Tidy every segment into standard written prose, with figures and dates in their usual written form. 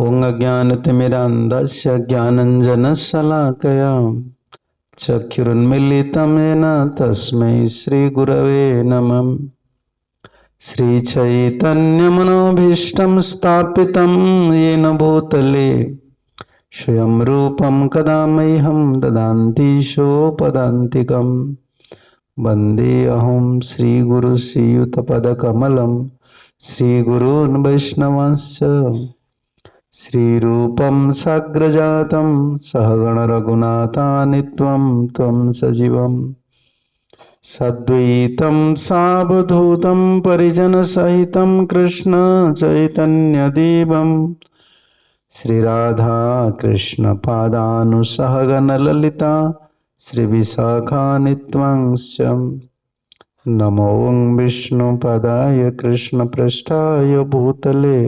ओं अज्ञानतिमिरान्धस्य ज्ञानञ्जनशलाकया चक्षुरुन्मीलितं येन तस्मै श्रीगुरवे नमः। श्रीचैतन्यमनोभीष्टं स्थापितं येन भूतले स्वयं रूपं कदा मह्यं ददाति सोपदान्तिकं। वन्देऽहं श्रीगुरुश्रीयुतपदकमलं श्रीगुरून् वैष्णवांश्च श्रीरूपं साग्रजातं सहगण रघुनाथान्वितं त्वं सजीवं सद्वैतं सावधूतं परिजनसहितं कृष्ण चैतन्यदेवं श्रीराधा कृष्ण पादानुसहगण ललिता श्रीविशाखान्वितांश्च। नमो विष्णुपदाय कृष्णपृष्ठाय भूतले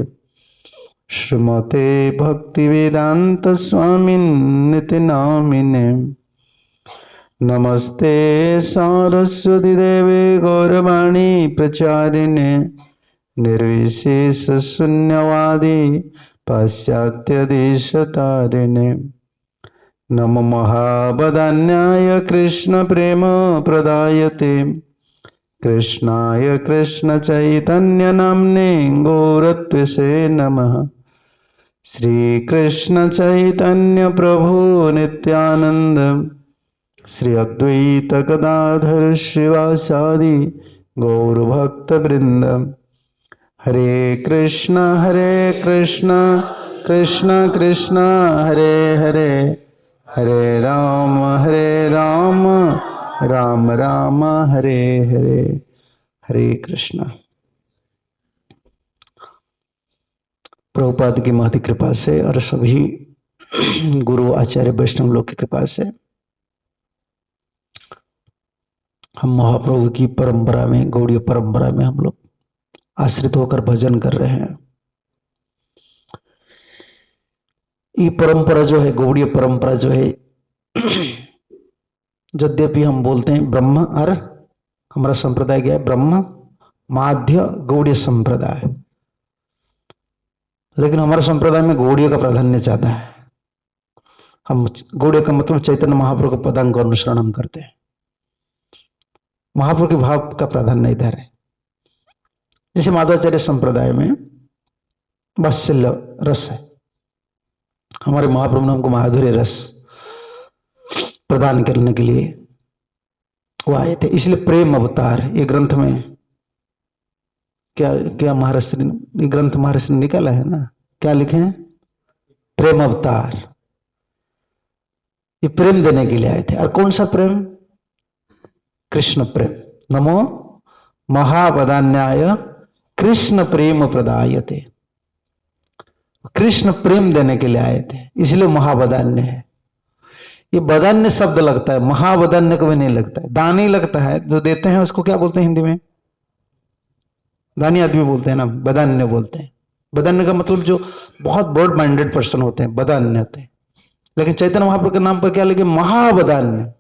श्रीमते भक्तिवेदांत स्वामिन्निति नामिने। नमस्ते सारस्वती देवे गौरवाणी प्रचारिणे निर्विशेष शून्यवादी पाश्चात्य देशतारिणे। नमो महावदान्याय कृष्ण प्रेम प्रदायते कृष्णाय कृष्ण चैतन्य नाम्ने गौरत्वसे नमः। श्री कृष्ण चैतन्य प्रभु नित्यानंद श्री अद्वैत गदाधर शिवासादि गौर भक्त वृंद। हरे कृष्ण कृष्ण कृष्ण हरे हरे, हरे राम राम राम हरे हरे। हरे कृष्ण। प्रभुपाद की महती कृपा से और सभी गुरु आचार्य वैष्णव लोग की कृपा से हम महाप्रभु की परंपरा में, गौड़ीय परंपरा में हम लोग आश्रित होकर भजन कर रहे हैं। ये परंपरा जो है, गौड़ीय परंपरा जो है, यद्यपि हम बोलते हैं ब्रह्म, और हमारा संप्रदाय क्या है, ब्रह्म माध्य गौड़ीय संप्रदाय, लेकिन हमारे संप्रदाय में गौड़ीय का प्राधान्य ज्यादा है। हम गौड़ीय का मतलब चैतन्य महाप्रभु के पदांग का अनुसरण हम करते हैं। महाप्रभु के भाव का प्राधान्य इधर है। जैसे माधवाचार्य संप्रदाय में वात्सल्य रस है, हमारे महाप्रभु ने हमको माधुर्य रस प्रदान करने के लिए वो आए थे, इसलिए प्रेम अवतार ये ग्रंथ में क्या महाराष्ट्र, ये ग्रंथ महाराष्ट्र निकाला है ना, क्या लिखे हैं, प्रेम अवतार। ये प्रेम देने के लिए आए थे। और कौन सा प्रेम, कृष्ण प्रेम। नमो महावदान्याय कृष्ण प्रेम प्रदायते, कृष्ण प्रेम देने के लिए आए थे, इसलिए महावदान्य है। ये वदान्य शब्द लगता है, महावदान्य कभी नहीं लगता है। दानी लगता है, जो देते हैं उसको क्या बोलते हैं हिंदी में, दानी आदमी बोलते हैं ना, वदान्य बोलते हैं। वदान्य का मतलब जो बहुत ब्रॉड माइंडेड पर्सन होते हैं, वदान्य होते हैं। लेकिन चैतन्य महाप्रभु के नाम पर क्या लिखे, महावदान्य।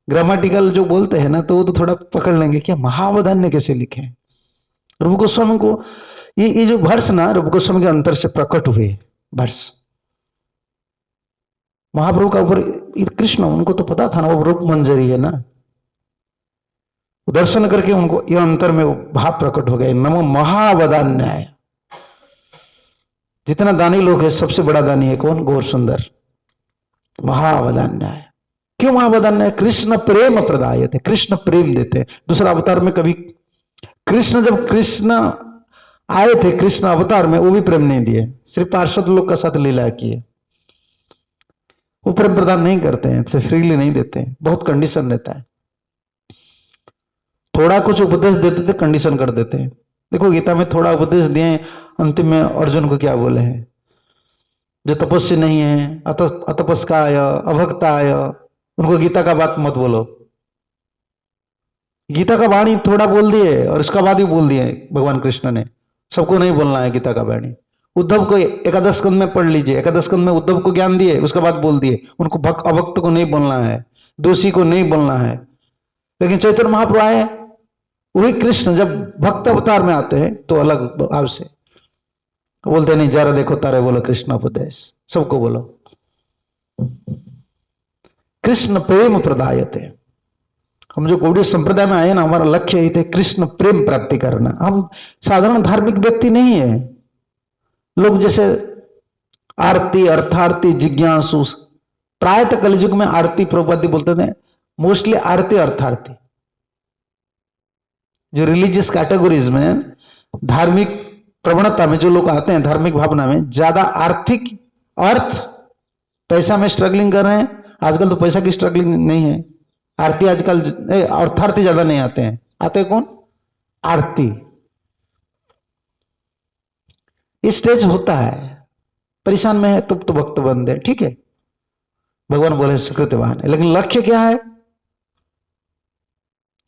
ग्रामेटिकल जो बोलते हैं ना, तो वो तो थोड़ा पकड़ लेंगे, क्या महावदान्य कैसे लिखे। रूप गोस्वामी को ये जो वर्ष ना, रूप गोस्वामी के अंतर से प्रकट हुए वर्ष। महाप्रभु का ऊपर कृष्ण, उनको तो पता था ना वो रूप मंजरी है ना, दर्शन करके उनको ये अंतर में वो भाव प्रकट हो गए। नमो महावदान्याय। जितना दानी लोग है, सबसे बड़ा दानी है कौन, गौर सुंदर। महावदान्याय। क्यों महावदान्याय, कृष्ण प्रेम प्रदायते, कृष्ण प्रेम देते। दूसरा अवतार में कभी कृष्ण, जब कृष्ण आए थे कृष्ण अवतार में, वो भी प्रेम नहीं दिए, सिर्फ पार्षद लोग का साथ लीला किए। वो प्रेम प्रदान नहीं करते हैं, फ्रीली नहीं देते हैं, बहुत कंडीशन रहता है। थोड़ा कुछ उपदेश देते थे, कंडीशन कर देते हैं। देखो गीता में थोड़ा उपदेश दिए, अंतिम में अर्जुन को क्या बोले हैं, जो तपस्वी नहीं है, अतपस्काय अभक्ताय, उनको गीता का बात मत बोलो। गीता का वाणी थोड़ा बोल दिए और उसका बाद भी बोल दिए भगवान कृष्ण ने, सबको नहीं बोलना है गीता का वाणी। उद्धव को एकादश स्कंद में पढ़ लीजिए, एकादश स्कंद में उद्धव को ज्ञान दिए, उसके बाद बोल दिए उनको अभक्त को नहीं बोलना है, दोषी को नहीं बोलना है। लेकिन चैतन्य महाप्रभु आए, वही कृष्ण जब भक्त अवतार में आते हैं तो अलग भाव से तो बोलते नहीं, जरा देखो तारे, बोलो कृष्ण उपदेश, सबको बोलो कृष्ण प्रेम प्रदायते। हम जो गौड़ीय संप्रदाय में आए ना, हमारा लक्ष्य यही थे कृष्ण प्रेम प्राप्ति करना। हम साधारण धार्मिक व्यक्ति नहीं है। लोग जैसे आरती, अर्थार्थी, जिज्ञासु, प्रायतः कलयुग में आरती प्रभुपाद बोलते थे, मोस्टली आरती अर्थार्थी। जो रिलीजियस कैटेगरीज में, धार्मिक प्रवणता में जो लोग आते हैं, धार्मिक भावना में, ज्यादा आर्थिक अर्थ पैसा में स्ट्रगलिंग कर रहे हैं। आजकल तो पैसा की स्ट्रगलिंग नहीं है। आरती आजकल अर्थार्थी ज्यादा नहीं आते हैं। आते कौन? आरती। इस स्टेज होता है, परेशान में है तो भक्त बंद है, ठीक है, भगवान बोले सुकृतवान है, लेकिन लक्ष्य क्या है?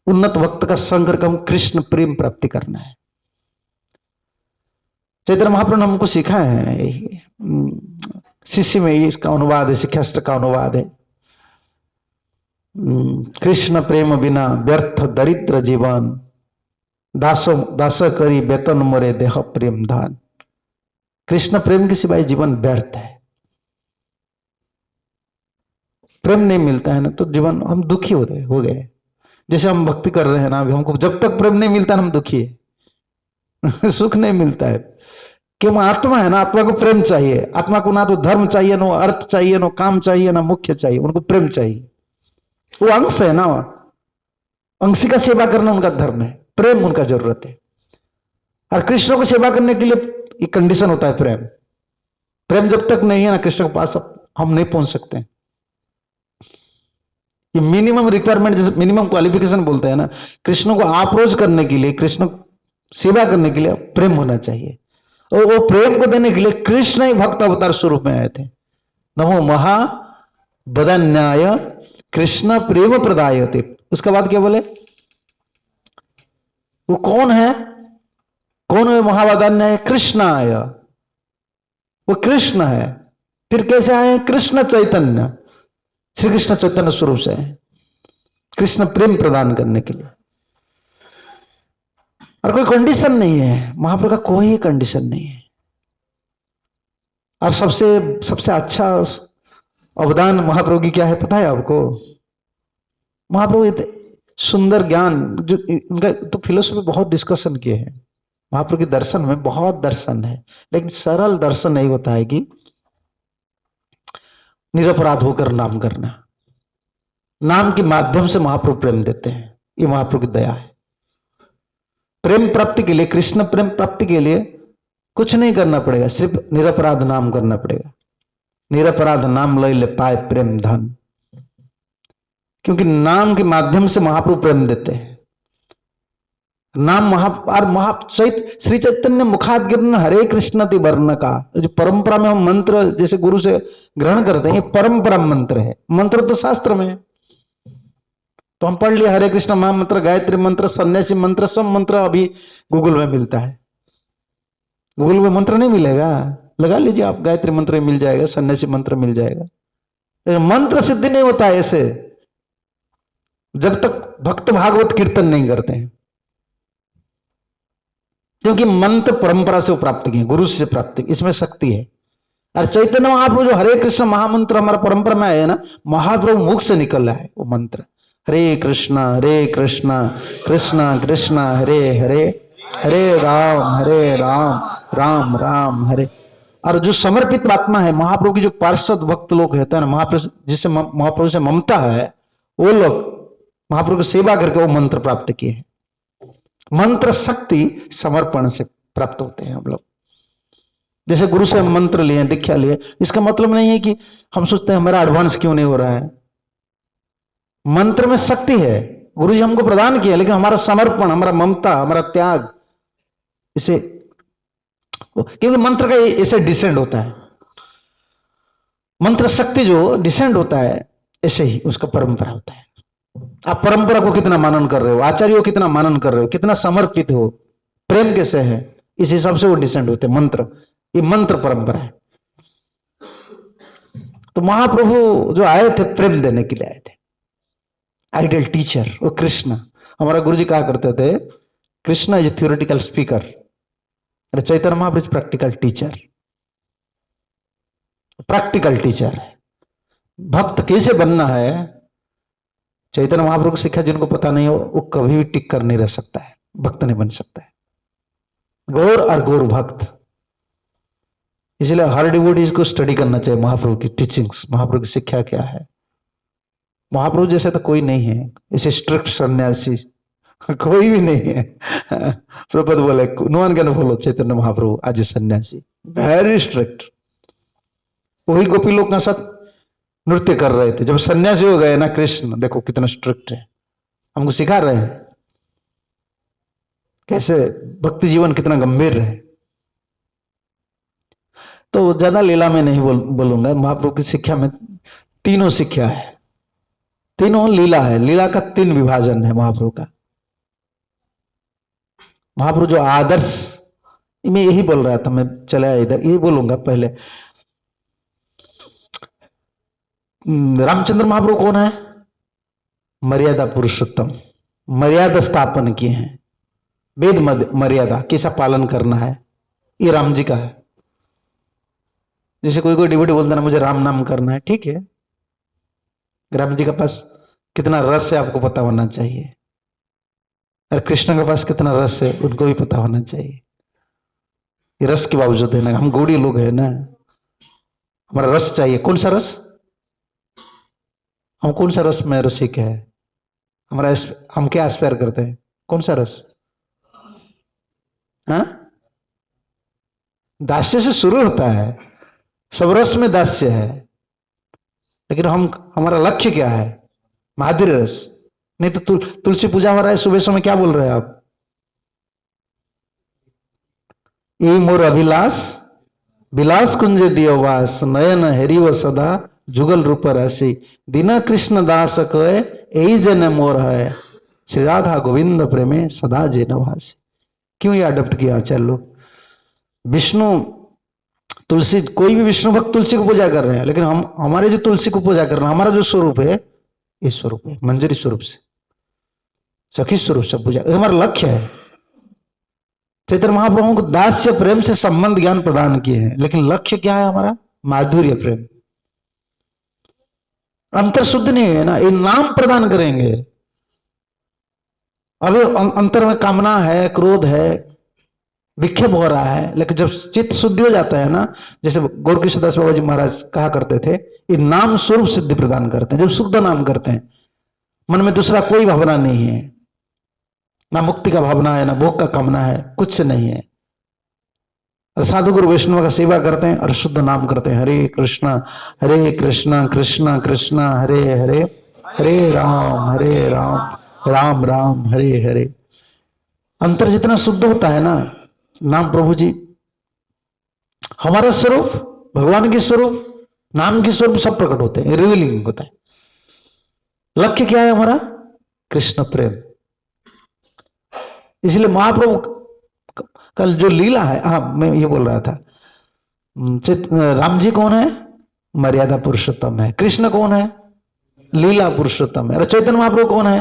उन्नत भक्त का संक्रम कृष्ण प्रेम प्राप्ति करना है। चैतन्य महाप्रभु ने हमको सिखाया है, शिष्य में इसका अनुवाद है, शिक्षाष्ट का अनुवाद है, कृष्ण प्रेम बिना व्यर्थ दरिद्र जीवन, दास करी वेतन मोरे देह प्रेम धान। कृष्ण प्रेम के सिवाय जीवन व्यर्थ है। प्रेम नहीं मिलता है ना तो जीवन, हम दुखी हो गए। जैसे हम भक्ति कर रहे हैं ना, अभी हमको जब तक प्रेम नहीं मिलता ना, हम दुखी है सुख नहीं मिलता है। क्यों? आत्मा है ना, आत्मा को प्रेम चाहिए। आत्मा को ना तो धर्म चाहिए, ना अर्थ चाहिए, ना काम चाहिए, ना मुख्य चाहिए, उनको प्रेम चाहिए। वो अंश है ना, अंशी का सेवा करना उनका धर्म है, प्रेम उनका जरूरत है। और कृष्ण को सेवा करने के लिए एक कंडीशन होता है, प्रेम। प्रेम जब तक नहीं है ना कृष्ण के पास, हम नहीं पहुंच सकते। ये मिनिमम रिक्वायरमेंट, जैसे मिनिमम क्वालिफिकेशन बोलते हैं ना, कृष्ण को अप्रोच करने के लिए, कृष्ण सेवा करने के लिए प्रेम होना चाहिए। और वो प्रेम को देने के लिए कृष्ण ही भक्त अवतार स्वरूप में आए थे। नमो महा बदन्याय कृष्ण प्रेम प्रदायते। उसके बाद क्या बोले? वो कौन है? कौन है महावदान्याय? कृष्ण आया, वो कृष्ण है। फिर कैसे आए? कृष्ण चैतन्य, श्री कृष्ण चैतन्य स्वरूप से है, कृष्ण प्रेम प्रदान करने के लिए। और कोई कंडीशन नहीं है, महाप्रभु का कोई कंडीशन नहीं है। और सबसे अच्छा अवदान महाप्रभु की क्या है पता है आपको? महाप्रभु इतने सुंदर ज्ञान, जो उनका तो फिलोसफी बहुत डिस्कशन किए हैं। महाप्रभु के दर्शन में बहुत दर्शन है, लेकिन सरल दर्शन नहीं होता है कि निरपराध होकर नाम करना। नाम के माध्यम से महाप्रभु प्रेम देते हैं, ये महाप्रभु की दया है। प्रेम प्राप्ति के लिए, कृष्ण प्रेम प्राप्ति के लिए कुछ नहीं करना पड़ेगा, सिर्फ निरपराध नाम करना पड़ेगा। निरपराध नाम लय ले पाए प्रेम धन। क्योंकि नाम के माध्यम से महाप्रभु प्रेम देते हैं। नाम श्री चैतन्य मुखाद गिरन हरे कृष्ण ति वर्ण का, जो परंपरा में हम मंत्र जैसे गुरु से ग्रहण करते हैं, ये परंपरा मंत्र है। मंत्र तो शास्त्र में है, तो हम पढ़ लिया हरे कृष्ण महामंत्र, गायत्री मंत्र, सन्यासी मंत्र, सब मंत्र अभी गूगल में मिलता है। गूगल में मंत्र नहीं मिलेगा, लगा लीजिए आप, गायत्री मंत्र मिल जाएगा, सन्यासी मंत्र मिल जाएगा। मंत्र सिद्धि नहीं होता है ऐसे जब तक भक्त भागवत कीर्तन नहीं करते हैं। क्योंकि मंत्र परंपरा से प्राप्त किए, गुरु से प्राप्त किए, इसमें शक्ति है। और चैतन्य महाप्रभु जो हरे कृष्ण महामंत्र हमारा परंपरा में आया ना, महाप्रभु मुख से निकल रहा है वो मंत्र, हरे कृष्ण कृष्ण कृष्ण हरे हरे, हरे राम राम राम हरे। और जो समर्पित आत्मा है, महाप्रभु की जो पार्षद भक्त लोग होते हैं ना, महाप्रभु जिससे महाप्रभु से ममता है, वो लोग महाप्रभु की सेवा करके वो मंत्र प्राप्त किए हैं। मंत्र शक्ति समर्पण से प्राप्त होते हैं हम लोग। जैसे गुरु से मंत्र लिए, दीक्षा लिए, इसका मतलब नहीं है कि हम सोचते हैं हमारा एडवांस क्यों नहीं हो रहा है। मंत्र में शक्ति है, गुरु जी हमको प्रदान किया, लेकिन हमारा समर्पण, हमारा ममता, हमारा त्याग, इसे, क्योंकि मंत्र का ऐसे डिसेंड होता है। मंत्र शक्ति जो डिसेंड होता है, ऐसे ही उसका परंपरा होता है। आप परंपरा को कितना मानन कर रहे हो, आचार्यों को कितना मानन कर रहे हो, कितना समर्पित हो, प्रेम कैसे है, इस हिसाब से वो डिसेंड होते हैं मंत्र। ये मंत्र परंपरा है। तो महाप्रभु जो आए थे प्रेम देने के लिए आए थे, आइडियल टीचर वो कृष्ण। हमारा गुरुजी कहा करते थे, Krishna is theoretical speaker Chaitanya Mahaprabhu practical teacher, practical teacher है। भक्त कैसे बनना है, चैतन्य महाप्रभु की शिक्षा जिनको पता नहीं हो वो कभी भी टिक कर नहीं रह सकता है, भक्त नहीं बन सकता है। गौर और गौर भक्त, इसलिए हर डिवोटीज को स्टडी करना चाहिए महाप्रभु की टीचिंग्स, महाप्रभु की शिक्षा क्या है। महाप्रभु जैसे तो कोई नहीं है, ऐसे स्ट्रिक्ट सन्यासी कोई भी नहीं है। प्रभुपद बोले no one can follow Chaitanya Mahaprabhu आज सन्यासी, वेरी स्ट्रिक्ट। वही गोपी लोग के साथ नृत्य कर रहे थे, जब सन्यासी हो गए ना कृष्ण, देखो कितना स्ट्रिक्ट है, हमको सिखा रहे हैं कैसे भक्ति जीवन कितना गंभीर है। तो ज्यादा लीला में नहीं बोलूंगा। महाप्रभु की शिक्षा में तीनों शिक्षा है, तीनों लीला है, लीला का 3 विभाजन है महाप्रभु का। महाप्रभु जो आदर्श, मैं यही बोल रहा था, मैं चला इधर यही बोलूंगा पहले। रामचंद्र महाप्रभु कौन है? मर्यादा पुरुषोत्तम, मर्यादा स्थापन किए हैं, वेद मर्यादा कैसा पालन करना है, ये राम जी का है। जैसे कोई डिवोटी बोलता ना मुझे राम नाम करना है, ठीक है, राम जी के पास कितना रस है आपको पता होना चाहिए, और कृष्ण के पास कितना रस है उनको भी पता होना चाहिए। ये रस के बावजूद है ना, हम गौड़ी लोग हैं ना, हमारा रस चाहिए। कौन सा रस? हम कौन सा रस में रसिक है? हमारा हम क्या एस्पायर करते हैं? कौन सा रस? हाँ, दास्य से शुरू होता है, सब रस में दास्य है, लेकिन हमारा लक्ष्य क्या है? माधुर्य रस। नहीं तो तुलसी पूजा हो रहा है, सुबह समय क्या बोल रहे हैं आप? ये मोर अभिलाष विलास कुंज दियो वास, नयन हेरिव सदा जुगल रूप राशि, दीना कृष्ण दास कहे यही जन मोर है, श्री राधा गोविंद प्रेमे सदा जे नवासी। क्यों ये अडॉप्ट किया? चलो विष्णु तुलसी, कोई भी विष्णु भक्त तुलसी को पूजा कर रहे हैं, लेकिन हम हमारे जो तुलसी को पूजा कर रहे हैं, हमारा जो स्वरूप है ये स्वरूप है मंजरी स्वरूप से, सखी स्वरूप से पूजा, हमारा लक्ष्य है। चैतन्य महाप्रभु को दास्य प्रेम से संबंध ज्ञान प्रदान किए हैं, लेकिन लक्ष्य क्या है हमारा? माधुर्य प्रेम। अंतर शुद्ध नहीं है ना, ये नाम प्रदान करेंगे। अभी अंतर में कामना है, क्रोध है, विक्षेप हो रहा है, लेकिन जब चित्त शुद्धि हो जाता है ना, जैसे गौरकिशोरदास बाबा जी महाराज कहा करते थे, ये नाम स्वरूप सिद्धि प्रदान करते हैं। जब शुद्ध नाम करते हैं, मन में दूसरा कोई भावना नहीं है, ना मुक्ति का भावना है, ना भोग का कामना है, कुछ नहीं है। और साधु गुरु वैष्णव का सेवा करते हैं और शुद्ध नाम करते हैं, हरे कृष्णा कृष्णा कृष्णा हरे हरे, हरे राम राम राम हरे हरे। अंतर जितना शुद्ध होता है ना, नाम प्रभु जी हमारा स्वरूप, भगवान के स्वरूप, नाम के स्वरूप सब प्रकट होते हैं, रिवीलिंग होता है। लक्ष्य क्या है हमारा? कृष्ण प्रेम। इसलिए महाप्रभु कल जो लीला है, हाँ मैं ये बोल रहा था, राम जी कौन है? मर्यादा पुरुषोत्तम है। कृष्ण कौन है? लीला पुरुषोत्तम है। और चैतन्य महाप्रभु कौन है?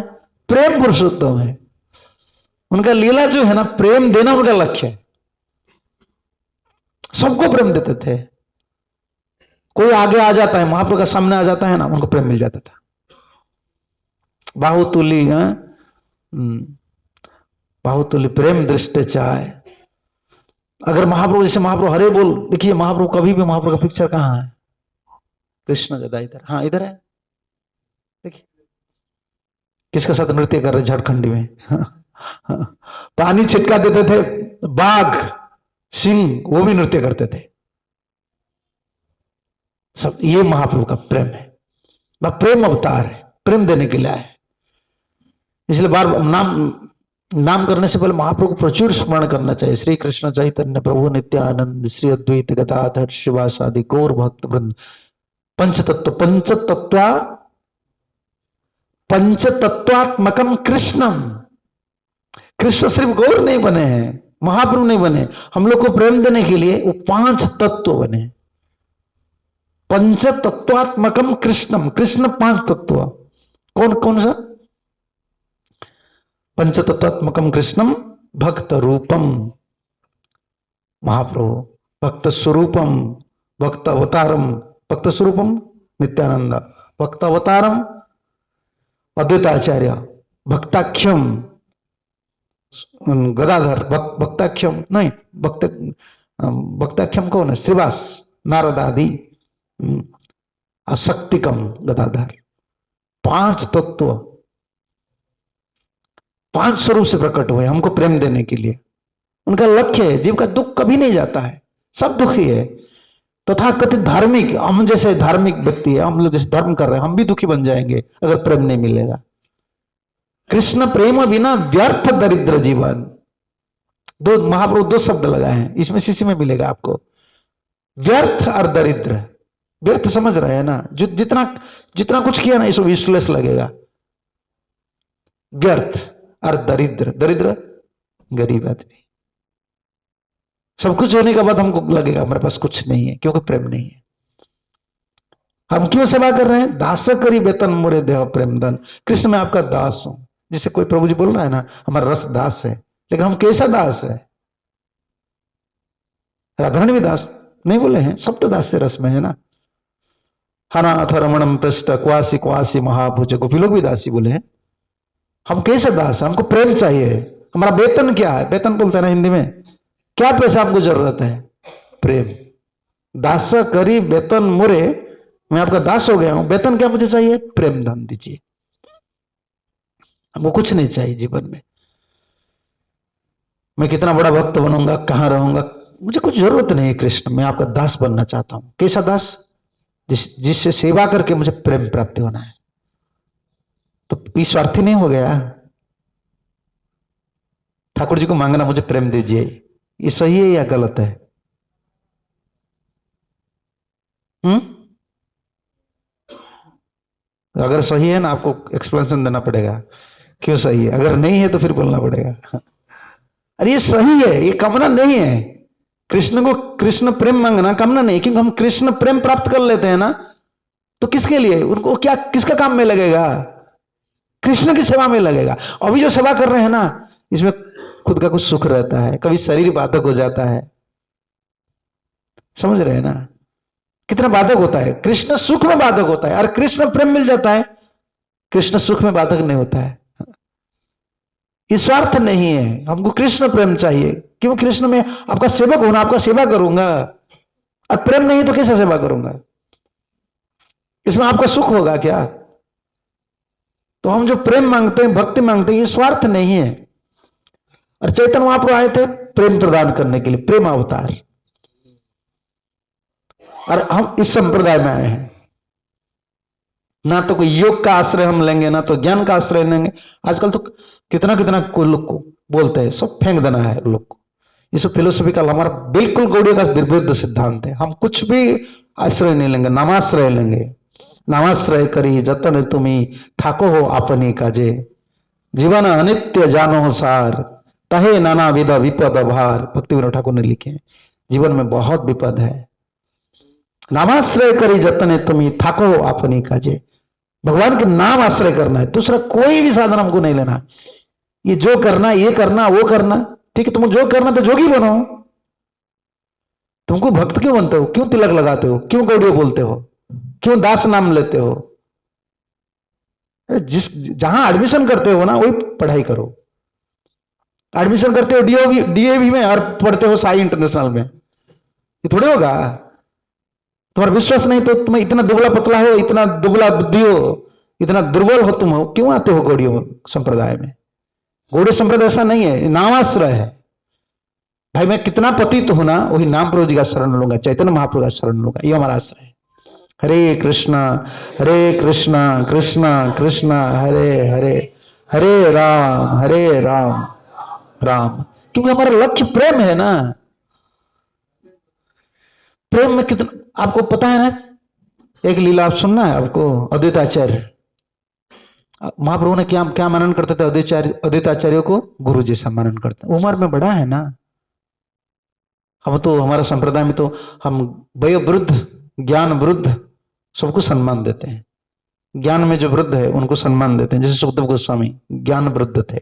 प्रेम पुरुषोत्तम है। उनका लीला जो है ना, प्रेम देना उनका लक्ष्य है। सबको प्रेम देते थे। कोई आगे आ जाता है, महाप्रभु का सामने आ जाता है ना, उनको प्रेम मिल जाता था। बाहुतुली बाहुतुली प्रेम दृष्टि चाहे। अगर महाप्रभु, जैसे महाप्रभु हरे बोल, देखिए महाप्रभु कभी भी, महाप्रभु का पिक्चर कहाँ है? कृष्ण ज्यादा इधर, हाँ इधर है, देखिए किसके साथ नृत्य कर रहे? झारखंडी में पानी छिटका देते थे, बाघ सिंह वो भी नृत्य करते थे सब। ये महाप्रभु का प्रेम है, वह प्रेम अवतार है, प्रेम देने के लिए आए। इसलिए बार नाम करने से पहले महाप्रभु को प्रचुर स्मरण करना चाहिए। श्री कृष्ण चैतन्य प्रभु नित्यानंद, श्री अद्वैत गदाधर शिवासादि गौर भक्त वृंद, पंचतत्वात्मकम कृष्णम। कृष्ण सिर्फ गौर नहीं बने हैं, महाप्रभु नहीं बने, हम लोग को प्रेम देने के लिए वो 5 तत्व बने। पंचतत्वात्मकम कृष्णम, कृष्ण 5 तत्व। कौन कौन सा? पंचतत्वात्मकम कृष्णम भक्त रूपम, महाप्रभु, भक्त स्वरूपम भक्त अवतारम, भक्त स्वरूपम नित्यानंद, भक्त अवतारम अद्वैताचार्य, भक्ताख्यम गदाधर, भक्ताख्यम नहीं भक्ताख्यम कौन है? श्रीवास नारद आदि, शक्तिकम गदाधर। 5 तत्व 5 स्वरूप से प्रकट हुए हमको प्रेम देने के लिए। उनका लक्ष्य है, जीव का दुख कभी नहीं जाता है, सब दुखी है। तथा कथित धार्मिक, हम जैसे धार्मिक व्यक्ति है, हम लोग जैसे धर्म कर रहे हैं, हम भी दुखी बन जाएंगे अगर प्रेम नहीं मिलेगा। कृष्ण प्रेम बिना व्यर्थ दरिद्र जीवन। दो महाप्रभु 2 शब्द लगाए हैं, इसमें सीसी में मिलेगा आपको, व्यर्थ और दरिद्र। व्यर्थ समझ रहे हैं ना, जितना कुछ किया ना इसको यूजलेस लगेगा। व्यर्थ और दरिद्र, दरिद्र गरीब आदमी। सब कुछ होने के बाद हमको लगेगा हमारे पास कुछ नहीं है, क्योंकि प्रेम नहीं है। हम क्यों सेवा कर रहे हैं? दास करी वेतन मोरे देह प्रेम धन। कृष्ण मैं आपका दास हूं। जिसे कोई प्रभु जी बोल रहा है ना, हमारा रस दास है, लेकिन हम कैसा दास है? राधारानी भी दास नहीं बोले हैं, सब तो दास से रस में है ना। हनाथ रमणम पृष्ठ क्वासी क्वासी महाभुज, गोपी लोग भी दासी बोले हैं। हम कैसे दास है? हमको प्रेम चाहिए। हमारा वेतन क्या है? वेतन बोलते हैं ना हिंदी में, क्या पैसा हमको जरूरत है? प्रेम। दास करी वेतन मुरे, मैं आपका दास हो गया हूं, वेतन क्या मुझे चाहिए? प्रेम धन दीजिए। हमको कुछ नहीं चाहिए जीवन में। मैं कितना बड़ा भक्त बनूंगा, कहां रहूंगा, मुझे कुछ जरूरत नहीं है कृष्ण। मैं आपका दास बनना चाहता हूं। कैसा दास? जिससे सेवा करके मुझे प्रेम प्राप्ति होना है। तो स्वार्थी नहीं हो गया? ठाकुर जी को मांगना मुझे प्रेम दीजिए, ये सही है या गलत है? अगर सही है ना, आपको एक्सप्लेनेशन देना पड़ेगा क्यों सही है। अगर नहीं है तो फिर बोलना पड़ेगा अरे ये सही है, ये कामना नहीं है। कृष्ण को कृष्ण प्रेम मांगना कामना नहीं, क्योंकि हम कृष्ण प्रेम प्राप्त कर लेते हैं ना, तो किसके लिए? उनको क्या, किसका काम में लगेगा? कृष्ण की सेवा में लगेगा। अभी जो सेवा कर रहे हैं ना, इसमें खुद का कुछ सुख रहता है, कभी शरीर बाधक हो जाता है। समझ रहे हैं ना, कितना बाधक होता है। कृष्ण सुख में बाधक होता है, और कृष्ण प्रेम मिल जाता है, कृष्ण सुख में बाधक नहीं होता है। स्वार्थ नहीं है, हमको कृष्ण प्रेम चाहिए। क्यों? कृष्ण में आपका सेवक होना, आपका सेवा करूंगा, और प्रेम नहीं तो कैसे सेवा करूंगा? इसमें आपका सुख होगा क्या? तो हम जो प्रेम मांगते हैं, भक्ति मांगते हैं, ये स्वार्थ नहीं है। और चैतन्य महाप्रभु आए थे प्रेम प्रदान करने के लिए, प्रेम अवतार। और हम इस संप्रदाय में आए हैं, ना तो कोई योग का आश्रय हम लेंगे, ना तो ज्ञान का आश्रय लेंगे। आजकल तो कितना कितना कोई लोग को बोलते हैं, सब फेंक देना है लोग को। ये सब फिलोसफिकल, हमारा बिल्कुल गौड़ियों का विरुद्ध सिद्धांत है। हम कुछ भी आश्रय नहीं लेंगे, नामाश्रय लेंगे। नामाश्रय करी जतन तुम्ही ठाको हो आपनी काजे, जीवन अनित्य जानो सार, तहे नाना विध विपद भार। भक्ति विनोद ठाकुर ने लिखे हैं, जीवन में बहुत विपद है। नामाश्रय करी जतने तुम्ही ठाको हो आपनी काजे। भगवान के नाम आश्रय करना है, दूसरा कोई भी साधन हमको नहीं लेना। ये जो करना, ये करना, वो करना, ठीक है। तुम जो करना तो जोगी बनो। तुमको भक्त क्यों बनते हो? क्यों तिलक लगाते हो? क्यों गौड़ियों बोलते हो? क्यों दास नाम लेते हो? जहां एडमिशन करते हो ना, वही पढ़ाई करो। एडमिशन करते हो डीएवी में और पढ़ते हो साई इंटरनेशनल में, ये थोड़े होगा। तुम्हारा विश्वास नहीं तो तुम्हें इतना दुबला पतला हो, इतना दुबला बुद्धि हो, इतना दुर्बल हो तुम हो, क्यों आते हो गौड़ियों संप्रदाय में? गौड़ीय संप्रदाय ऐसा नहीं है, नामाश्रय है। भाई मैं कितना पतित हूं ना, वही नाम प्रभु जी का शरण लूंगा, चैतन्य महाप्रभु का शरण लूंगा, ये हमारा आश्रय है। हरे कृष्णा कृष्णा कृष्णा हरे हरे, हरे राम राम। क्योंकि हमारा लक्ष्य प्रेम है ना। प्रेम में कितना, आपको पता है ना, एक लीला आप सुनना है आपको। अद्वैताचार्य महाप्रभु ने क्या क्या मनन करते थे? अद्वैताचार्य को गुरु जैसा मनन करते। उम्र में बड़ा है ना। हम तो, हमारा संप्रदाय में तो हम वयो वृद्ध, ज्ञान वृद्ध सबको सम्मान देते हैं। ज्ञान में जो वृद्ध है उनको सम्मान देते हैं। जैसे सुखदेव गोस्वामी ज्ञान वृद्ध थे,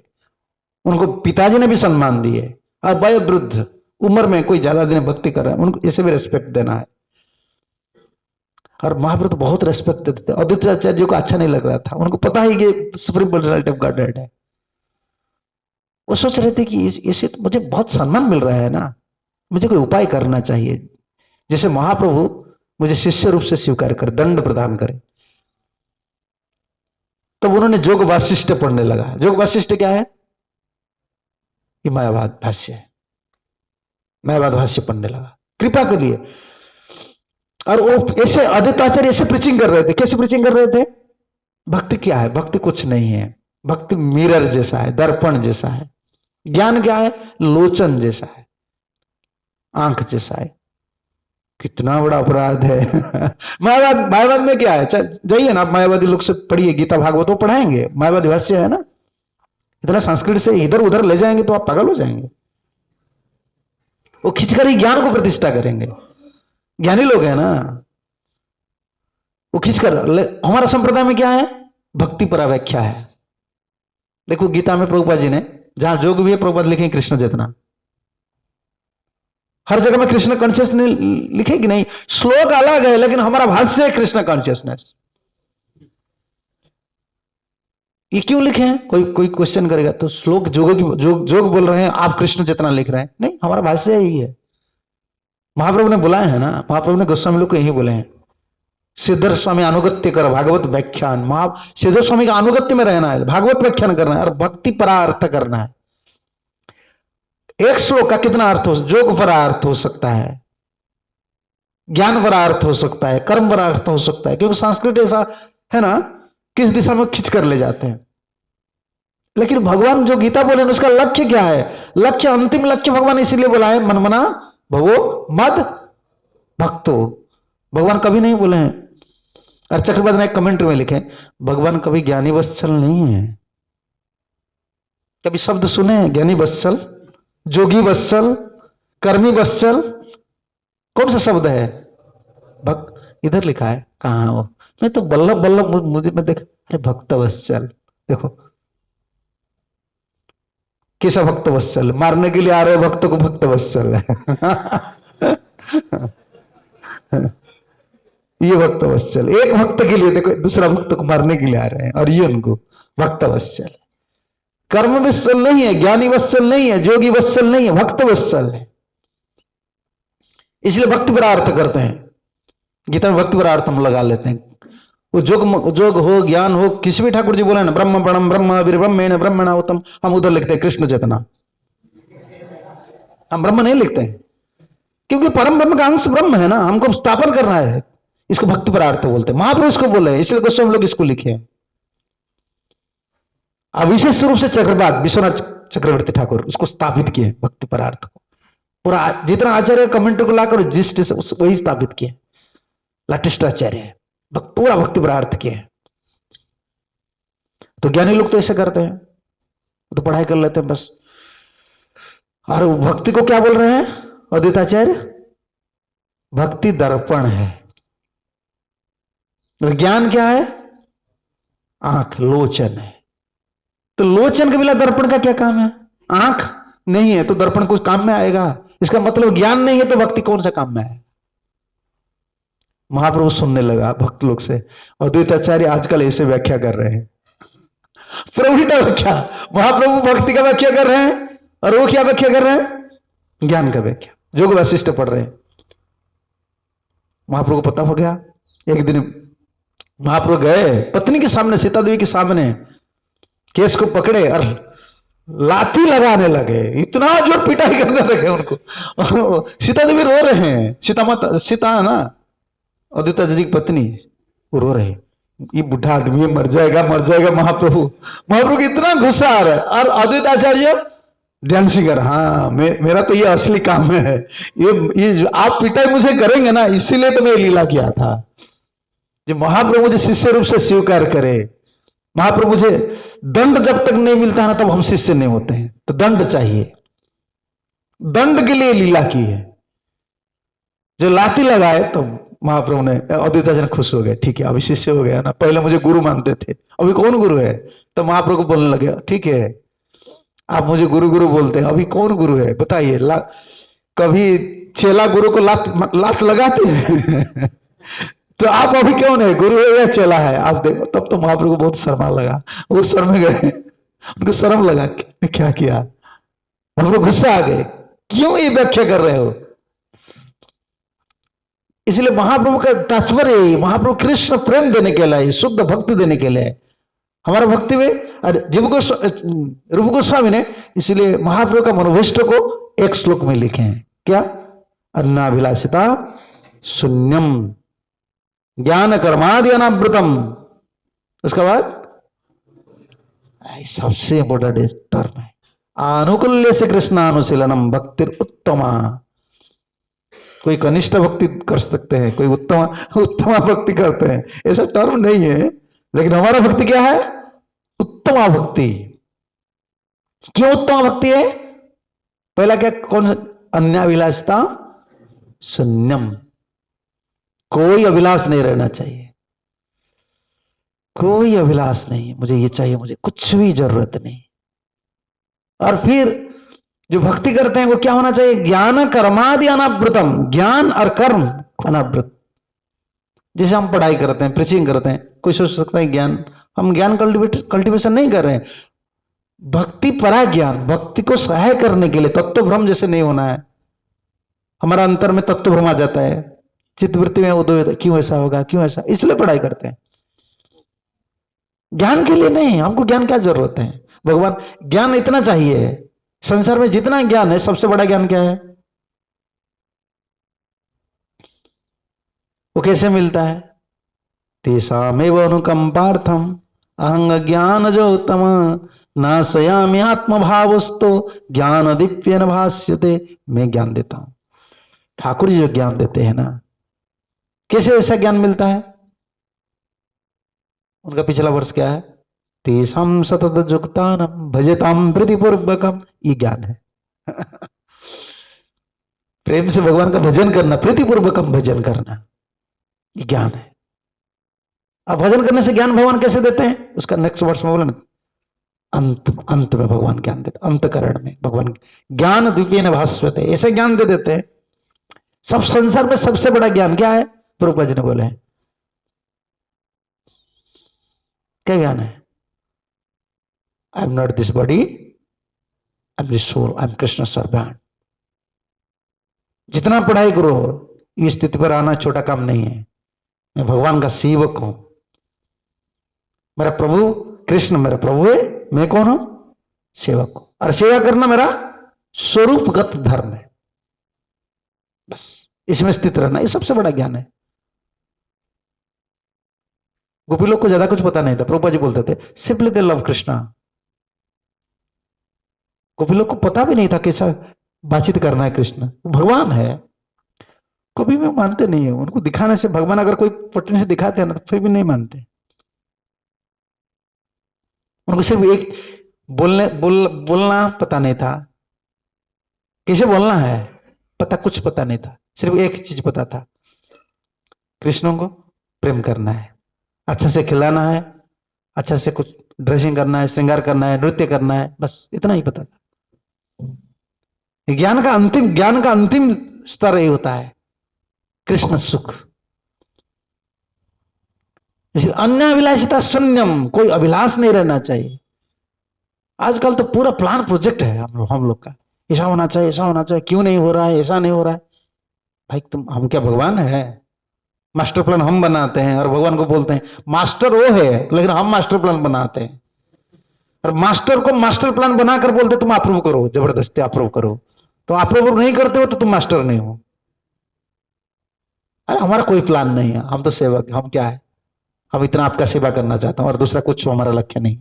उनको पिताजी ने भी सम्मान दिए। और वयो वृद्ध उम्र में कोई ज्यादा दिन भक्ति कर रहे हैं, उनको इसे भी रेस्पेक्ट देना है। और महाप्रभु तो बहुत रेस्पेक्ट देते थे। अद्वैत आचार्य जी को अच्छा नहीं लग रहा था, उनको पता ही कि सुप्रीम पर्सनालिटी ऑफ गॉडहेड है। वो सोच रहे थे कि इसे तो मुझे बहुत सम्मान मिल रहा है ना, मुझे कोई उपाय करना चाहिए जैसे महाप्रभु मुझे शिष्य रूप से स्वीकार करे, दंड प्रदान करे। तब उन्होंने जोग वासिष्ठ पढ़ने लगा। जोग वासिष्ठ क्या है? ये मायावाद भाष्य है। मायावाद भाष्य पढ़ने लगा कृपा के लिए। और वो ऐसे अद्वैताचार्य ऐसे प्रीचिंग कर रहे थे। कैसे प्रीचिंग कर रहे थे? भक्ति क्या है? भक्ति कुछ नहीं है, भक्ति मिरर जैसा है, दर्पण जैसा है। ज्ञान क्या है? लोचन जैसा है, आंख जैसा है। कितना बड़ा अपराध है। मायावाद में क्या है? जाइए ना आप मायावादी लोग से पढ़िए, गीता भागवत वो पढ़ाएंगे, मायावादी भाष्य है ना। इतना संस्कृत से इधर उधर ले जाएंगे तो आप पागल हो जाएंगे। वो खींचकर ही ज्ञान को प्रतिष्ठा करेंगे। ज्ञानी लोग हैं ना, वो खींचकर। हमारा संप्रदाय में क्या है? भक्ति पर व्याख्या है। देखो गीता में प्रभुपाद जी ने जहां जोग भी है, प्रभुपाद लिखे कृष्ण चेतना। हर जगह में कृष्ण कॉन्शियसनेस लिखे कि नहीं? श्लोक अलग है लेकिन हमारा भाष्य है कृष्ण कॉन्शियसनेस। ये क्यों लिखे हैं? कोई क्वेश्चन करेगा तो श्लोक जोग बोल रहे हैं, आप कृष्ण चेतना लिख रहे हैं। नहीं, हमारा भाष्य यही है। महाप्रभु ने बुलाए हैं ना, महाप्रभु ने गोस्वामी लोग को यही बोले हैं, सिद्धर स्वामी अनुगत्य कर भागवत व्याख्यान। सिद्धर स्वामी का अनुगत्य में रहना है, भागवत व्याख्यान करना है और भक्ति परार्थ करना है। एक श्लोक का कितना अर्थ हो? जोग परार्थ हो सकता है, ज्ञान परार्थ हो सकता है, कर्म परार्थ हो सकता है, क्योंकि संस्कृत ऐसा है ना, किस दिशा में खींच कर ले जाते हैं। लेकिन भगवान जो गीता बोले उसका लक्ष्य क्या है? लक्ष्य, अंतिम लक्ष्य भगवान इसीलिए बोला है, मनमना भवो मद भक्तो। भगवान कभी नहीं बोले हैं। और चक्रवर्ती ने एक कमेंट में लिखे, भगवान कभी ज्ञानी वत्सल नहीं है। कभी शब्द सुने हैं? ज्ञानी वत्सल, जोगी वत्सल, कर्मी वत्सल, कौन सा शब्द है? इधर लिखा है कहां वो? मैं तो बल्लभ बल्लभ मुझे में देख, अरे भक्त वत्सल। देखो कैसा भक्त वत्सल, मारने के लिए आ रहे भक्त को भक्त वत्सल है। ये भक्त वत्सल, एक भक्त के लिए देखो, दूसरा भक्त को मारने के लिए आ रहे हैं और ये उनको भक्त वत्सल। कर्म वत्सल नहीं है, ज्ञानी वत्सल नहीं है, जोगी वत्सल नहीं है, भक्त वत्सल है। इसलिए भक्ति पर अर्थ करते हैं। गीता में भक्ति पर अर्थ हम लगा लेते हैं। वो जोग हो, ज्ञान हो, किसी भी ठाकुर जी बोले ना, ब्रह्म प्रणम ब्रह्म विर्ब्रह्मेण ब्रह्मणाहुतम, हम उधर लिखते हैं कृष्ण चेतना। हम ब्रह्म नहीं लिखते हैं क्योंकि परम ब्रह्म का अंश ब्रह्म है ना, हमको स्थापन करना है। इसको भक्ति पर अर्थ बोलते हैं। महाप्रभु इसको बोले, इसलिए गोस्वामी लोग इसको लिखे हैं। विशेष रूप से चक्रवात विश्वनाथ चक्रवर्ती ठाकुर उसको स्थापित किए भक्ति परार्थ को। पूरा जितना आचार्य कमेंट को लाकर जिस वही स्थापित किए। लाटिष्ठाचार्य पूरा भक्ति परार्थ किए। तो ज्ञानी लोग तो ऐसे करते हैं, तो पढ़ाई कर लेते हैं बस। और भक्ति को क्या बोल रहे हैं अद्वैताचार्य? भक्ति दर्पण है। ज्ञान क्या है? आंख, लोचन है। तो लोचन के बिना दर्पण का क्या काम है? आंख नहीं है तो दर्पण कुछ काम में आएगा? इसका मतलब ज्ञान नहीं है तो भक्ति कौन सा काम में है? महाप्रभु सुनने लगा भक्त लोग से। अद्वैताचार्य आजकल ऐसे व्याख्या कर रहे हैं, प्रभुता व्याख्या। महाप्रभु भक्ति का व्याख्या कर रहे हैं और वो क्या व्याख्या कर रहे हैं? ज्ञान का व्याख्या। जोग वासिष्ठ पढ़ रहे हैं। महाप्रभु को पता हो गया। एक दिन महाप्रभु गए पत्नी के सामने, सीता देवी के सामने, केस को पकड़े और लाठी लगाने लगे। इतना जोर पिटाई करने लगे उनको। सीता देवी रो रहे हैं। सीता माता, सीता है ना अद्वैता जी की पत्नी, वो रो रहे, ये बुढ़ा आदमी मर जाएगा मर जाएगा। महाप्रभु को इतना गुस्सा आ रहा है और अद्वैताचार्य डांसिंग कर, हाँ मेरा तो ये असली काम है। ये आप पिटाई मुझे करेंगे ना, इसीलिए तो मैं लीला किया था। जो महाप्रभु मुझे शिष्य रूप से स्वीकार करे, महाप्रभु मुझे दंड जब तक नहीं मिलता है ना तब हम शिष्य नहीं होते हैं। तो दंड चाहिए, दंड के लिए लीला की है। जो लाठी लगाए तो महाप्रभु ने, अद्वैताचार्य खुश हो गए, ठीक है अभी शिष्य हो गया ना, पहले मुझे गुरु मानते थे अभी कौन गुरु है? तो महाप्रभु को बोलने लगे, ठीक है आप मुझे गुरु गुरु बोलते हैं, अभी कौन गुरु है बताइए। कभी चेला गुरु को लात लात लगाते हैं तो आप अभी क्यों नहीं, गुरु है या चेला है? आप देखो, तब तो महाप्रभु को बहुत शर्मा लगा, वो शर्म गए, उनको शर्म लगा क्या किया, उनको गुस्सा आ गए, क्यों ये व्याख्या कर रहे हो? इसलिए महाप्रभु का तात्पर्य, महाप्रभु कृष्ण प्रेम देने के लिए, शुद्ध भक्ति देने के लिए, हमारा भक्ति में रूप गोस्वामी ने इसलिए महाप्रभु का मनोभिष्ट को एक श्लोक में लिखे हैं, क्या? अन्नाभिलाषिता शून्यम ज्ञान कर्मादि अनावृतम। उसके बाद सबसे इंपोर्टेंट टर्म है आनुकूल्य से कृष्णानुशीलनम भक्तिर उत्तमा। कोई कनिष्ठ भक्ति कर सकते हैं, कोई उत्तमा भक्ति करते हैं, ऐसा टर्म नहीं है, लेकिन हमारा भक्ति क्या है? उत्तमा भक्ति। क्यों उत्तमा भक्ति है? पहला क्या, कौन? अन्याभिलाषिता शून्यम, कोई अभिलाष नहीं रहना चाहिए, कोई अभिलाष नहीं, मुझे ये चाहिए, मुझे कुछ भी जरूरत नहीं। और फिर जो भक्ति करते हैं वो क्या होना चाहिए? ज्ञान कर्मादि अनावृतम, ज्ञान और कर्म अनावृत। जैसे हम पढ़ाई करते हैं, प्रीचिंग करते हैं, कोई सोच सकता है ज्ञान, हम ज्ञान कल्टीवेशन नहीं कर रहे हैं, भक्ति परा ज्ञान, भक्ति को सहाय करने के लिए। तत्व भ्रम जैसे नहीं होना है, हमारा अंतर में तत्व भ्रम आ जाता है, चित्तवृत्ति में उदय, क्यों ऐसा होगा, क्यों ऐसा, इसलिए पढ़ाई करते हैं, ज्ञान के लिए नहीं। हमको ज्ञान क्या जरूरत है? भगवान ज्ञान इतना चाहिए, संसार में जितना ज्ञान है सबसे बड़ा ज्ञान क्या है? वो कैसे मिलता है? तेषामेव अनुकंपार्थम अहंग ज्ञान जो तम नाशयामि आत्मभावस्तो ज्ञान दीप्येन भास्यते। मैं ज्ञान देता हूं, ठाकुर जी जो ज्ञान देते हैं ना, कैसे ऐसा ज्ञान मिलता है? उनका पिछला वर्ष क्या है? तेषां सतत जुक्तानम भजताम प्रीतिपूर्वकम, ये ज्ञान है प्रेम से भगवान का भजन करना, प्रीतिपूर्वकम भजन करना, ये ज्ञान है। अब भजन करने से ज्ञान भगवान कैसे देते हैं? उसका नेक्स्ट वर्ष में बोला ना, अंत में भगवान ज्ञान देते, अंतकरण में भगवान ज्ञान द्वितीय भास्वते, ऐसे ज्ञान दे देते हैं। सब संसार में सबसे बड़ा ज्ञान क्या है? प्रभुपाद जी ने बोले हैं, क्या ज्ञान है? I am not this body, I am this soul, I am Krishna servant. जितना पढ़ाई करो, इस स्थिति पर आना छोटा काम नहीं है। मैं भगवान का सेवक हूं, मेरा प्रभु कृष्ण मेरा प्रभु है, मैं कौन हूं? सेवक हूं, और सेवा करना मेरा स्वरूपगत धर्म है। बस इसमें स्थित रहना, ये सबसे बड़ा ज्ञान है। गोपी लोग को ज्यादा कुछ पता नहीं था, प्रभुपाद जी बोलते थे सिंपली दे लव कृष्णा। गोपी लोग को पता भी नहीं था कैसा बातचीत करना है, कृष्ण भगवान है। कभी भी मानते नहीं है, उनको दिखाने से, भगवान अगर कोई पटने से दिखाते हैं ना तो फिर भी नहीं मानते। उनको सिर्फ एक बोलना पता नहीं था, कैसे बोलना है पता, कुछ पता नहीं था, सिर्फ एक चीज पता था, कृष्णों को प्रेम करना है, अच्छा से खिलाना है, अच्छा से कुछ ड्रेसिंग करना है, श्रृंगार करना है, नृत्य करना है, बस इतना ही पता था। ज्ञान का अंतिम स्तर ये होता है कृष्ण सुख। इसलिए अन्याभिलाषिता शून्यम, कोई अभिलाष नहीं रहना चाहिए। आजकल तो पूरा प्लान प्रोजेक्ट है हम लोग का, ऐसा होना चाहिए, ऐसा होना चाहिए, क्यों नहीं हो रहा है, ऐसा नहीं हो रहा है। भाई हम क्या भगवान है? मास्टर प्लान हम बनाते हैं और भगवान को बोलते हैं मास्टर वो है, लेकिन हम मास्टर प्लान बनाते हैं, और मास्टर को मास्टर प्लान बनाकर बोलते तुम अप्रूव करो, जबरदस्ती अप्रूव करो। तो अप्रूव नहीं करते हो तो तुम मास्टर नहीं हो। अरे हमारा कोई प्लान नहीं है, हम तो सेवक, हम क्या है, हम इतना आपका सेवा करना चाहता हूं और दूसरा कुछ हमारा लक्ष्य नहीं।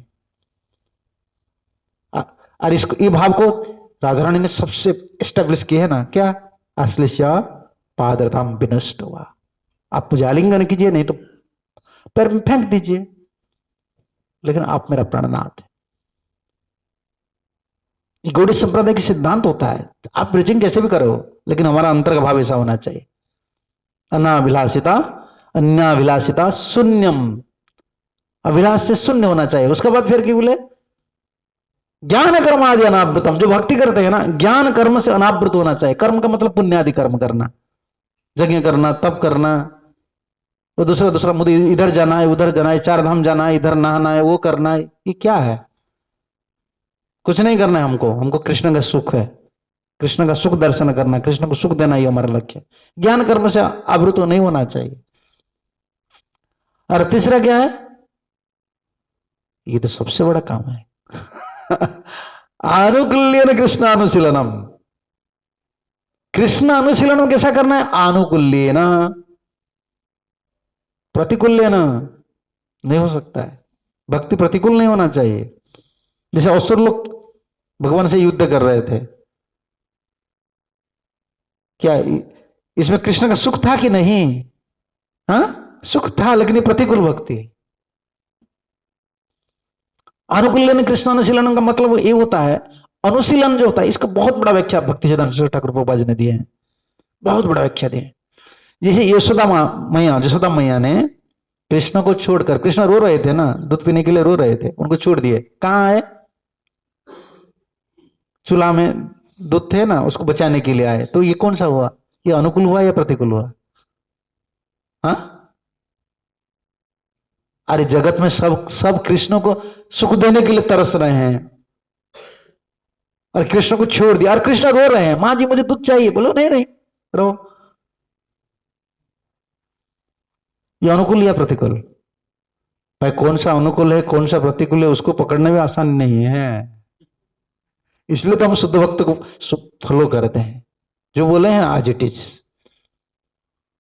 और इसको, ये भाव को राधा रानी ने सबसे एस्टेब्लिश किया है ना, क्या? आश्लेष्या पादरताम विनष्ट हुआ। आप मुझे आलिंगन कीजिए, नहीं तो पैर में फेंक दीजिए, लेकिन आप मेरा प्राणनाथ है। ये गौड़ी संप्रदाय की सिद्धांत होता है, आप प्रीचिंग कैसे भी करो, लेकिन हमारा अंतर का भाव ऐसा होना चाहिए। अनाभिलाषिता अन्याभिलाषिता शून्यम, अभिलाष से शून्य होना चाहिए। उसके बाद फिर क्या बोले? ज्ञान कर्म आदि अनावृतम, जो भक्ति करते हैं ना ज्ञान कर्म से अनावृत होना चाहिए। कर्म का मतलब पुण्य आदि कर्म करना, यज्ञ करना, तप करना, वो दूसरा दूसरा मुझे इधर जाना है, उधर जाना है, चार धाम जाना है, इधर नहाना है, वो करना है, ये क्या है? कुछ नहीं करना है हमको। हमको कृष्ण का सुख है, कृष्ण का सुख दर्शन करना, कृष्ण को सुख देना, ये हमारा लक्ष्य है। ज्ञान कर्म से आवृत नहीं होना चाहिए। और तीसरा क्या है? ये तो सबसे बड़ा काम है आनुकूल्यन कृष्णानुशीलनम। कृष्ण अनुशीलन कैसा करना है? आनुकूल्यन, प्रतिकूल्यन नहीं हो सकता है। भक्ति प्रतिकूल नहीं होना चाहिए। जैसे असुर लोग भगवान से युद्ध कर रहे थे, क्या इसमें कृष्ण का सुख था कि नहीं? हाँ, सुख था, लेकिन ये प्रतिकूल भक्ति। अनुकूलन कृष्णानुशीलन का मतलब ये होता है, अनुशीलन जो होता है, इसका बहुत बड़ा व्याख्या भक्ति सिद्धांत ठाकुर प्रभुपाद जी ने दिए हैं, बहुत बड़ा व्याख्या दिए। जैसे यशोदा मैया ने कृष्ण को छोड़कर, कृष्ण रो रहे थे ना, दूध पीने के लिए रो रहे थे, उनको छोड़ दिए। कहाँ आए? चूल्हा में दूध थे ना, उसको बचाने के लिए आए। तो ये कौन सा हुआ? ये अनुकूल हुआ या प्रतिकूल हुआ? हाँ, अरे जगत में सब सब कृष्ण को सुख देने के लिए तरस रहे हैं, और कृष्ण को छोड़ दिया, और कृष्ण रो रहे हैं, मां जी मुझे दूध चाहिए। बोलो नहीं नहीं, रो। ये अनुकूल या प्रतिकूल? भाई कौन सा अनुकूल है, कौन सा प्रतिकूल है, उसको पकड़ने में आसान नहीं है। इसलिए तो हम शुद्ध भक्त को फॉलो करते हैं। जो बोले हैं आज इट इज।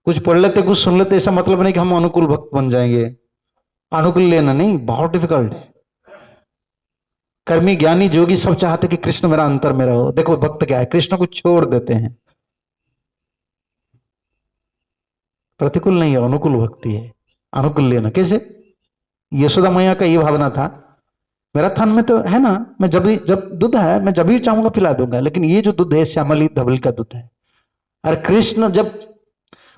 कुछ पढ़ लेते, कुछ सुन लेते, ऐसा मतलब नहीं कि हम अनुकूल भक्त बन जाएंगे। अनुकूल लेना नहीं, बहुत डिफिकल्ट है। कर्मी ज्ञानी जोगी सब चाहते कि कृष्ण मेरा अंतर में रहो। देखो भक्त क्या है, कृष्ण को छोड़ देते हैं। प्रतिकूल नहीं है, अनुकूल भक्ति है। अनुकूल लेना कैसे? यशोदा मैया का ये भावना था, मेरा थन में तो है ना, मैं जब दूध है मैं जब भी चाहूंगा पिला दूंगा, लेकिन ये जो दूध है श्यामली धवली का दूध है। और कृष्ण जब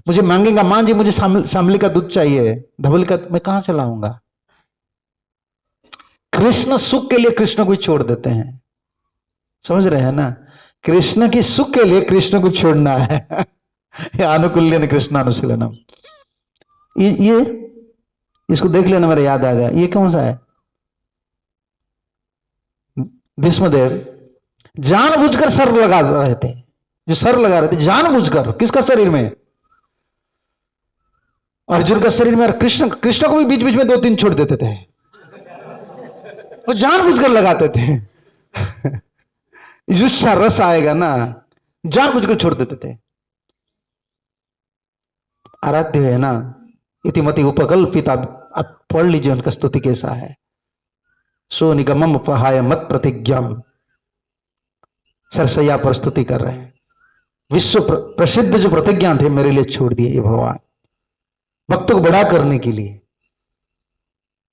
मुझे मांगेगा, मां जी मुझे श्यामली का दूध चाहिए, धवली का, मैं कहां से लाऊंगा? कृष्ण सुख के लिए कृष्ण को छोड़ देते हैं। समझ रहे हैं ना? कृष्ण की सुख के लिए कृष्ण को छोड़ना है अनुकूल्यन कृष्णानुशीलनम। ये इसको देख लेना, मेरा याद आ गया। ये कौन सा है? भीष्मदेव जानबूझकर सर लगा रहे थे, जो सर लगा रहे थे जानबूझकर। किसका शरीर में? अर्जुन का शरीर में। और कृष्ण को भी बीच बीच में 2-3 छोड़ देते थे, वो जानबूझकर लगाते थे जो रस आएगा ना, जानबूझकर छोड़ देते थे। आराध्य है ना, इतिमति उपकल्पिता। आप पढ़ लीजिए उनका स्तुति कैसा है। सो निगमम उपहाय मत प्रतिज्ञाम, सरसैया पर स्तुति कर रहे हैं। विश्व प्रसिद्ध जो प्रतिज्ञा थे मेरे लिए छोड़ दिए ये भगवान, भक्तों को बड़ा करने के लिए।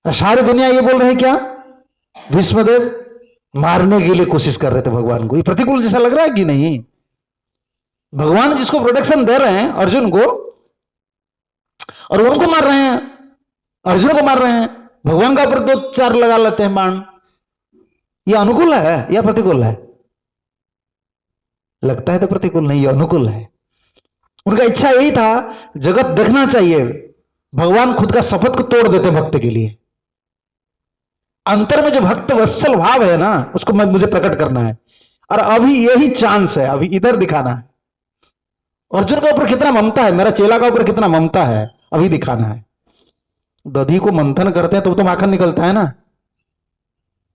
सारी दुनिया ये बोल रहे क्या? भीष्मदेव मारने के लिए कोशिश कर रहे थे भगवान को। ये प्रतिकूल जैसा लग रहा है कि नहीं? भगवान जिसको प्रोटेक्शन दे रहे हैं अर्जुन को, और उनको मार रहे हैं, अर्जुन को मार रहे हैं। भगवान का ऊपर 2-4 लगा लेते हैं बाण। ये अनुकूल है या प्रतिकूल है? लगता है तो प्रतिकूल नहीं, ये अनुकूल है। उनका इच्छा यही था, जगत देखना चाहिए भगवान खुद का शपथ को तोड़ देते भक्त के लिए। अंतर में जो भक्त वत्सल भाव है ना, उसको मुझे प्रकट करना है, और अभी यही चांस है, अभी इधर दिखाना है। अर्जुन का ऊपर कितना ममता है, मेरा चेला का ऊपर कितना ममता है, अभी दिखाना है। दधी को मंथन करते हैं तो माखन निकलता है ना,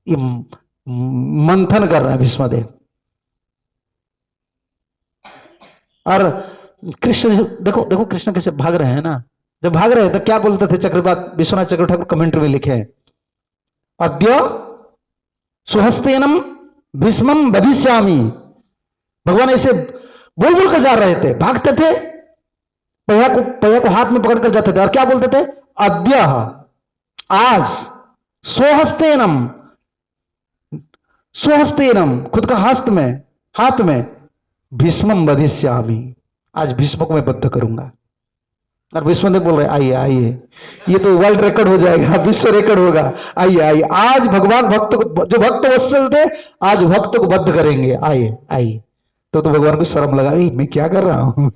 ये मंथन कर रहा है भीष्मदेव। और कृष्ण देखो देखो कृष्ण कैसे भाग रहे हैं ना। जब भाग रहे हैं तो क्या बोलते थे चक्रपात विश्वनाथ चक्र ठाकुर कमेंट्री में लिखे, अद्य सुहस्तेनम भीष्मम बधिष्यामि। भगवान ऐसे बोल बोल कर जा रहे थे, भागते थे, पहिया को हाथ में पकड़ कर जाते थे, और क्या बोलते थे? अद्य, आज, स्वहस्तेनम, स्वहस्तेनम खुद का हस्त में, हाथ में, भीष्मम बधिष्यामि, आज भीष्म को मैं बद्ध करूंगा। और विश्वदेव बोल रहे आइए आइए, ये तो वर्ल्ड रिकॉर्ड हो जाएगा, विश्व रिकॉर्ड होगा, आइए आइए, आज भगवान भक्त को, जो भक्त वत्सल थे, आज भक्त को बद्ध करेंगे, आइए आइए। तो भगवान को शर्म लगा, मैं क्या कर रहा हूं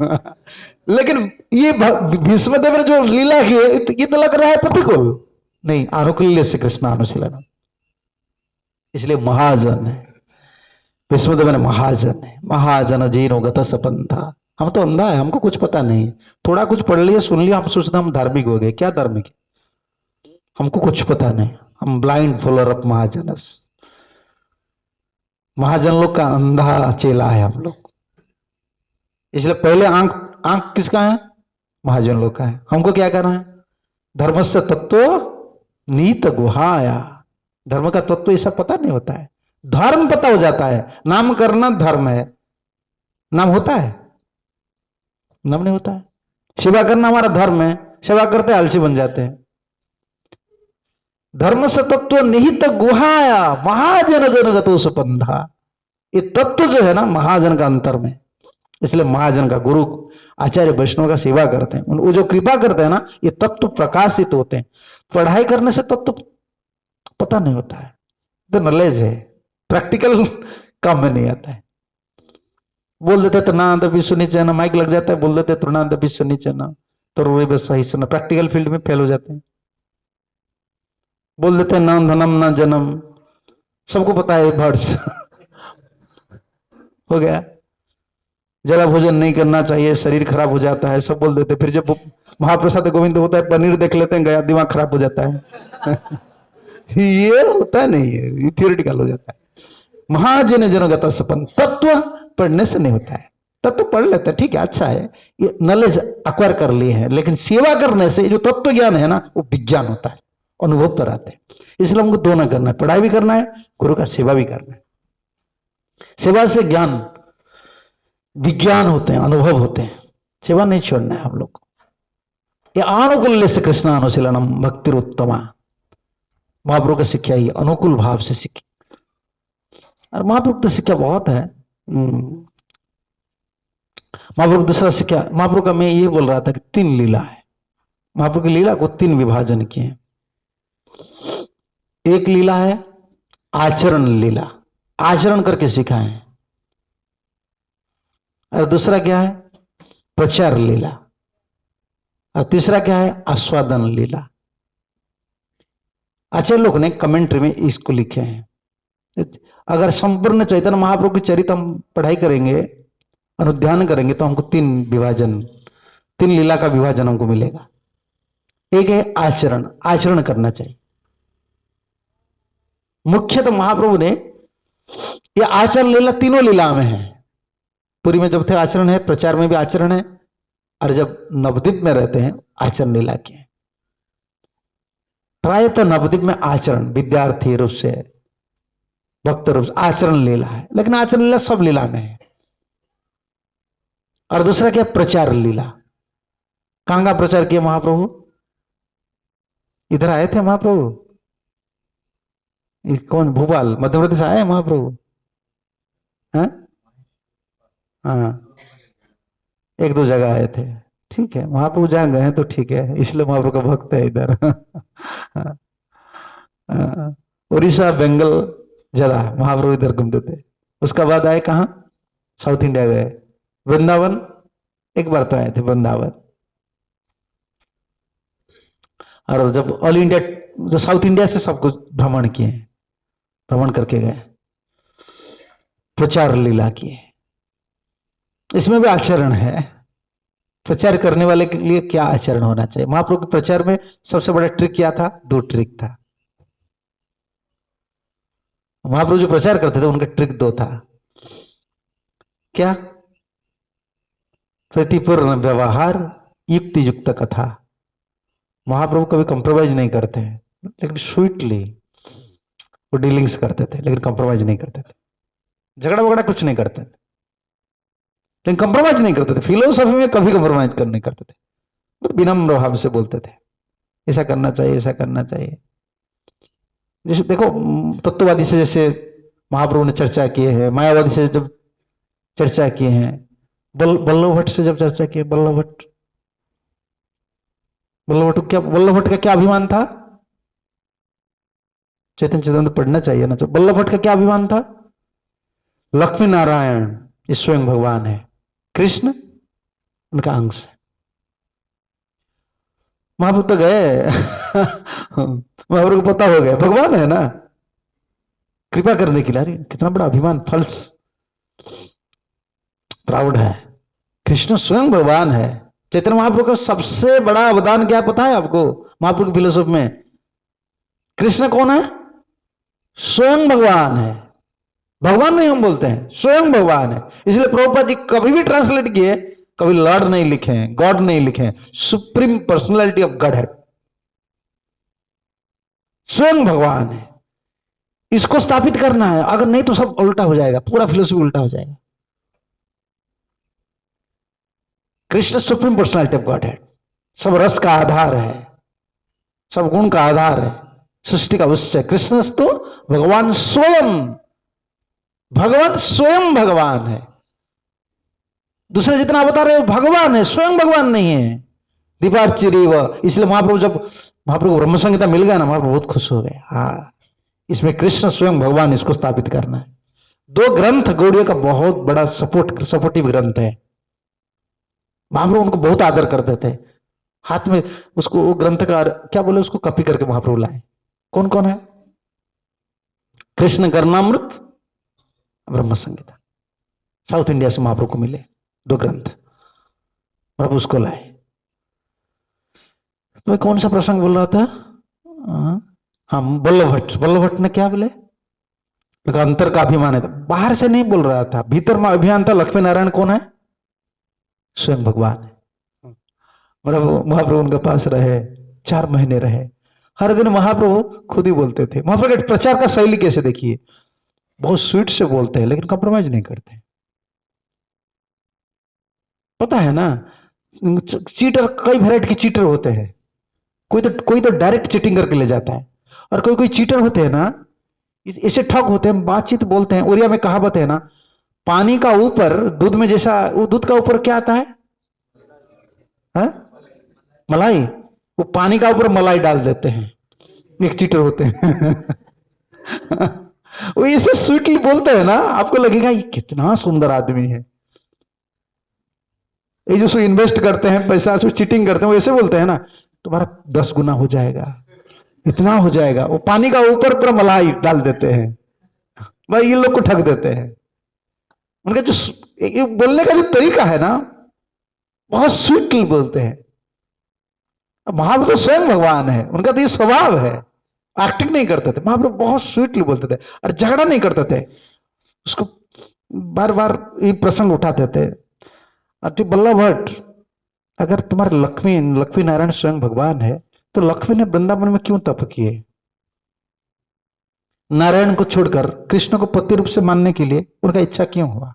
लेकिन ये भीष्मदेव ने जो लीला की है, ये तो लग रहा है प्रतिकूल, नहीं, अनुकूल्य से कृष्ण अनुशीलन, इसलिए महाजन है। भीष्मदेव ने महाजन है, महाजन जीनो गत सपंथा। हम तो अंधा है, हमको कुछ पता नहीं, थोड़ा कुछ पढ़ लिया सुन लिया, हम सोचते हम धार्मिक हो गए। क्या धार्मिक है, हमको कुछ पता नहीं, हम ब्लाइंड फॉलोअर ऑफ महाजनस। महाजन लोग का अंधा चेला है हम लोग, इसलिए पहले आंख किसका है, महाजन लोग का है। हमको क्या करना है, धर्म से तत्व नीत गुहाया, धर्म का तत्व ऐसा पता नहीं होता है, धर्म पता हो जाता है, नाम करना धर्म है, नाम होता है, नाम नहीं होता है। सेवा करना हमारा धर्म है, सेवा करते आलसी बन जाते हैं। धर्म से तत्व निहित गुहाया महाजन जनगतो सुपंधा, ये तत्व जो है ना महाजन का अंतर में, इसलिए महाजन का गुरु आचार्य वैष्णव का सेवा करते हैं, वो जो कृपा करते हैं ना, ये तत्व प्रकाशित होते हैं। पढ़ाई करने से तत्व पता नहीं होता है, तो नॉलेज है, प्रैक्टिकल काम में नहीं आता है। बोल देते तृणांत विश्व नीचे ना, माइक लग जाता है, बोल देते तृणांत विश्व नीचे ना, तो बस सही सुना, प्रैक्टिकल फील्ड में फेल हो जाते हैं। बोल देते हैं ना धनम ना जन्म, सबको पता है वर्ड्स हो गया। जरा भोजन नहीं करना चाहिए, शरीर खराब हो जाता है, सब बोल देते। फिर जब महाप्रसाद गोविंद होता है, पनीर देख लेते हैं, गया दिमाग खराब हो जाता है ये होता नहीं है, ये थियोरिटिकल हो जाता है। महाजन जनगत सपन, तत्व पढ़ने से नहीं होता है, तत्व पढ़ लेते हैं, ठीक है, अच्छा है, ये नॉलेज अक्वायर कर लिए हैं, लेकिन सेवा करने से जो तत्व ज्ञान है ना, वो विज्ञान होता है, अनुभव पर आते हैं। इसलिए हमको दोनों करना है, पढ़ाई भी करना है, गुरु का सेवा भी करना है। सेवा से ज्ञान विज्ञान होते हैं, अनुभव होते हैं, सेवा नहीं छोड़ना है हम लोग को। ये अनुकूल्य से कृष्ण अनुशीलनम भक्ति उत्तमा, महाप्रभु का शिक्षा ही अनुकूल भाव से सीखी, और महाप्रभु तो शिक्षा बहुत है। महाप्रभु दूसरा शिक्षा, महाप्रभु का मैं ये बोल रहा था कि 3 लीला है, महाप्रभु की लीला को 3 विभाजन किए। एक लीला है आचरण लीला, आचरण करके सिखाए, और दूसरा क्या है प्रचार लीला, और तीसरा क्या है आस्वादन लीला। आचार्य लोग ने कमेंट्री में इसको लिखे हैं। अगर संपूर्ण चैतन्य महाप्रभु की चरित्र हम पढ़ाई करेंगे, अनुध्यान करेंगे, तो हमको 3 विभाजन, 3 लीला का विभाजन हमको मिलेगा। एक है आचरण, आचरण करना चाहिए। मुख्यतः महाप्रभु ने ये आचरण लीला तीनों लीला में है। पुरी में जब थे आचरण है, प्रचार में भी आचरण है, और जब नवद्वीप में रहते हैं आचरण लीला के। प्रायतः नवद्वीप में आचरण विद्यार्थी रूप से, भक्त रूप से आचरण लीला है, लेकिन आचरण लीला सब लीला में है। और दूसरा क्या प्रचार लीला, कहां का प्रचार किया महाप्रभु, इधर आए थे महाप्रभु, कौन भोपाल मध्य प्रदेश आए महाप्रभु, हाँ 1-2 जगह आए थे, ठीक है, महाप्रभु जहां गए हैं तो ठीक है, इसलिए महाप्रभु का भक्त है इधर उड़ीसा बंगाल ज्यादा महाप्रभु इधर घूमते थे। उसका बाद आए कहा, साउथ इंडिया गए, वृंदावन एक बार तो आए थे वृंदावन, और जब ऑल इंडिया, जो साउथ इंडिया से सब कुछ भ्रमण किए, भ्रमण करके गए, प्रचार लीला किए। इसमें भी आचरण है, प्रचार करने वाले के लिए क्या आचरण होना चाहिए। महाप्रभु के प्रचार में सबसे बड़ा ट्रिक क्या था, 2 ट्रिक था। महाप्रभु जो प्रचार करते थे उनका ट्रिक 2 था, क्या, प्रतिपूर्ण व्यवहार, युक्ति युक्त कथा। महाप्रभु कभी कंप्रोमाइज नहीं करते हैं, लेकिन स्वीटली वो डीलिंग्स करते थे, लेकिन कंप्रोमाइज नहीं करते थे, झगड़ा वगड़ा कुछ नहीं करते थे, लेकिन कंप्रोमाइज नहीं करते थे। फिलोसफी में कभी कंप्रोमाइज नहीं करते थे, विनम्र भाव से बोलते थे, ऐसा करना चाहिए, ऐसा करना चाहिए। जैसे देखो तत्ववादी से जैसे महाप्रभु ने चर्चा किए हैं, मायावादी से जब चर्चा किए हैं, बल्लभ भट्ट से जब चर्चा किए, बल्लभ भट्ट वल्लभ भट्ट का क्या अभिमान था? चैतन्य चैतन्य पढ़ना चाहिए ना। तो वल्लभ भट्ट का क्या अभिमान था? लक्ष्मी नारायण ये स्वयं भगवान है, कृष्ण उनका अंश है। महाप्रभु तो गए महाप्रभु को पता हो गया भगवान है ना, कृपा करने के लिए। अरे कितना बड़ा अभिमान, फल्स प्राउड है। कृष्ण स्वयं भगवान है। चैतन्य महाप्रभु का सबसे बड़ा अवदान क्या पता है आपको? महाप्रभु की फिलोसफी में कृष्ण कौन है? स्वयं भगवान है। भगवान नहीं हम बोलते हैं, स्वयं भगवान है। इसलिए प्रभुपाद जी कभी भी ट्रांसलेट किए, कभी लॉर्ड नहीं लिखे, गॉड नहीं लिखे, सुप्रीम पर्सनैलिटी ऑफ गॉड है, स्वयं भगवान है। इसको स्थापित करना है, अगर नहीं तो सब उल्टा हो जाएगा, पूरा फिलोसफी उल्टा हो जाएगा। Krishna supreme personality of God है, सब रस का आधार है, सब गुण का आधार है, सृष्टि का उच्च है। कृष्ण तो भगवान स्वयं, भगवान स्वयं भगवान है। दूसरे जितना बता रहे हो भगवान है, स्वयं भगवान नहीं है। दीपार्चिरी व, इसलिए महाप्रभु जब महाप्रभु ब्रह्म संहिता मिल गया ना, महाप्रभु बहुत खुश हो गए। हाँ, इसमें कृष्ण स्वयं भगवान, इसको स्थापित करना है। दो ग्रंथ गौड़ियों का बहुत बड़ा सपोर्टिव ग्रंथ है। महाप्रभु उनको बहुत आदर करते थे। हाथ में उसको वो ग्रंथ का क्या बोले, उसको कॉपी करके महाप्रभु लाए। कौन कौन है? कृष्ण करणामृत, ब्रह्म संहिता, साउथ इंडिया से महाप्रभु को मिले दो ग्रंथ, प्रभु उसको लाए। तो मैं कौन सा प्रसंग बोल रहा था? हाँ, वल्लभ भट्ट ने क्या बोले? अंतर का अभिमान है। बाहर से नहीं बोल रहा था, भीतर में अभिमान था। लक्ष्मी नारायण कौन है? स्वयं भगवान है। महाप्रभु उनके पास रहे, 4 महीने रहे। हर दिन महाप्रभु खुद ही बोलते थे। महाप्रभु के प्रचार का शैली कैसे देखिए, बहुत स्वीट से बोलते हैं लेकिन कॉम्प्रोमाइज नहीं करते। पता है ना, चीटर कई वैरायटी के चीटर होते हैं। कोई तो डायरेक्ट चीटिंग करके ले जाता है, और कोई कोई चीटर होते हैं ना, ऐसे ठग होते हैं, बातचीत बोलते हैं। ओरिया में कहावत है ना, पानी का ऊपर दूध में जैसा, वो दूध का ऊपर क्या आता है? मलाई। वो पानी का ऊपर मलाई डाल देते हैं, एक चीटर होते हैं वो ऐसे स्वीटली बोलते हैं ना, आपको लगेगा ये कितना सुंदर आदमी है। ये जो इन्वेस्ट करते हैं पैसा, चीटिंग करते हैं, वो ऐसे बोलते हैं ना, तुम्हारा 10 गुना हो जाएगा, इतना हो जाएगा। वो पानी का ऊपर पूरा मलाई डाल देते हैं, भाई ये लोग को ठग देते हैं। उनका जो ये बोलने का जो तरीका है ना, बहुत स्वीटली बोलते हैं। महाप्रभु तो स्वयं भगवान है, उनका तो ये स्वभाव है, एक्टिंग नहीं करते थे। महाप्रभु बहुत स्वीटली बोलते थे और झगड़ा नहीं करते थे। उसको बार बार ये प्रसंग उठाते थे। वल्लभ भट्ट, अगर तुम्हारे लक्ष्मी नारायण स्वयं भगवान है, तो लक्ष्मी ने वृंदावन में क्यों तप किए? नारायण को छोड़कर कृष्ण को पति रूप से मानने के लिए उनका इच्छा क्यों हुआ?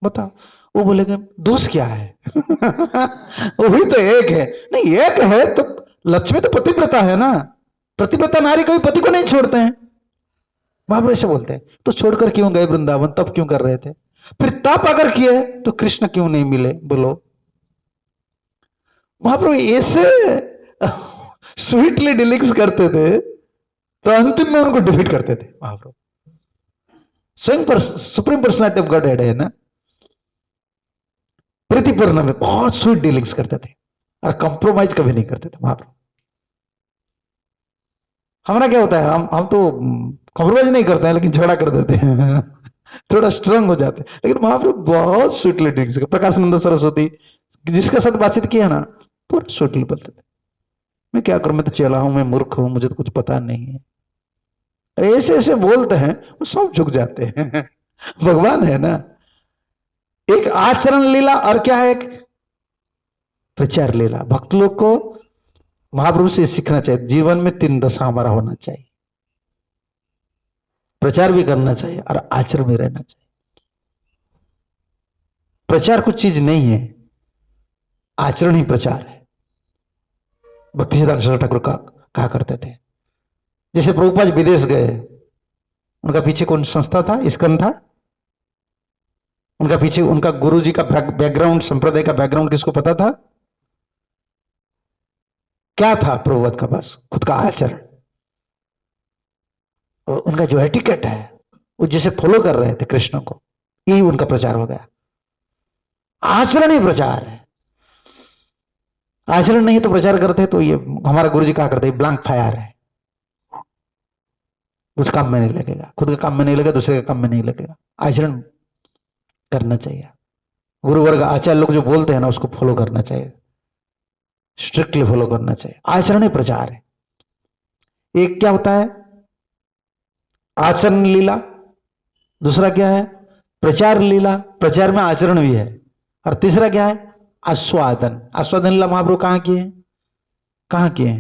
बताओ। वो बोलेंगे दोष क्या है वो भी तो एक है। नहीं, एक है तो लक्ष्मी तो पतिव्रता है ना, पतिव्रता नारी कभी पति को नहीं छोड़ते हैं। महाप्रभु ऐसे बोलते हैं, तो छोड़कर क्यों गए वृंदावन, तब क्यों कर रहे थे? फिर तप अगर किए तो कृष्ण क्यों नहीं मिले? बोलो। महाप्रभु ऐसे स्वीटली डीलिंग्स करते थे, तो अंतिम में उनको डिफीट करते थे। महाप्रभु स्वयं सुप्रीम पर्सनैलिटी ऑफ गॉड है ना, प्रीतिपूर्ण में बहुत स्वीट डीलिंग्स करते थे और कंप्रोमाइज कभी नहीं करते थे महाप्रभु। हमारा क्या होता है, हम तो कंप्रोमाइज नहीं करते हैं लेकिन झगड़ा कर देते हैं थोड़ा स्ट्रांग हो जाते हैं। लेकिन महाप्रभु बहुत स्वीटली डीलिंग्स, प्रकाशानंद सरस्वती जिसके साथ बातचीत किया ना, पूरा स्वीटली बोलते थे। मैं क्या करूं, मैं तो चला हूं, मैं मूर्ख हूं, मुझे तो कुछ पता नहीं है। ऐसे ऐसे बोलते हैं, वो सब झुक जाते हैं भगवान है ना। एक आचरण लीला और क्या है, एक प्रचार लीला। भक्त लोग को महाप्रभु से सीखना चाहिए। जीवन में 3 दशा हमारा होना चाहिए, प्रचार भी करना चाहिए और आचरण में रहना चाहिए। प्रचार कुछ चीज नहीं है, आचरण ही प्रचार है। भक्ति सिद्धांत ठाकुर कहा करते थे, जैसे प्रभुपाद विदेश गए, उनका पीछे कौन संस्था था? इस्कन था। उनका पीछे उनका गुरुजी का बैकग्राउंड, संप्रदाय का बैकग्राउंड किसको पता था? क्या था प्रभुपाद का पास? खुद का आचरण, और उनका जो एटिकेट है वो जिसे फॉलो कर रहे थे कृष्ण को, यही उनका प्रचार हो गया। आचरण ही प्रचार है। आचरण नहीं तो प्रचार करते तो ये हमारा गुरु जी कहा करते ब्लैंक फायर है, कुछ काम में नहीं लगेगा, खुद के काम में नहीं लगेगा, दूसरे के काम में नहीं लगेगा। आचरण करना चाहिए। गुरु वर्ग आचार्य लोग जो बोलते हैं ना उसको फॉलो करना चाहिए, स्ट्रिक्टली फॉलो करना चाहिए। आचरण ही प्रचार है। एक क्या होता है आचरण लीला, दूसरा क्या है प्रचार लीला, प्रचार में आचरण भी है, और तीसरा क्या है आस्वादन। आस्वादन लीला महाप्रभु कहां किए? कहां किए?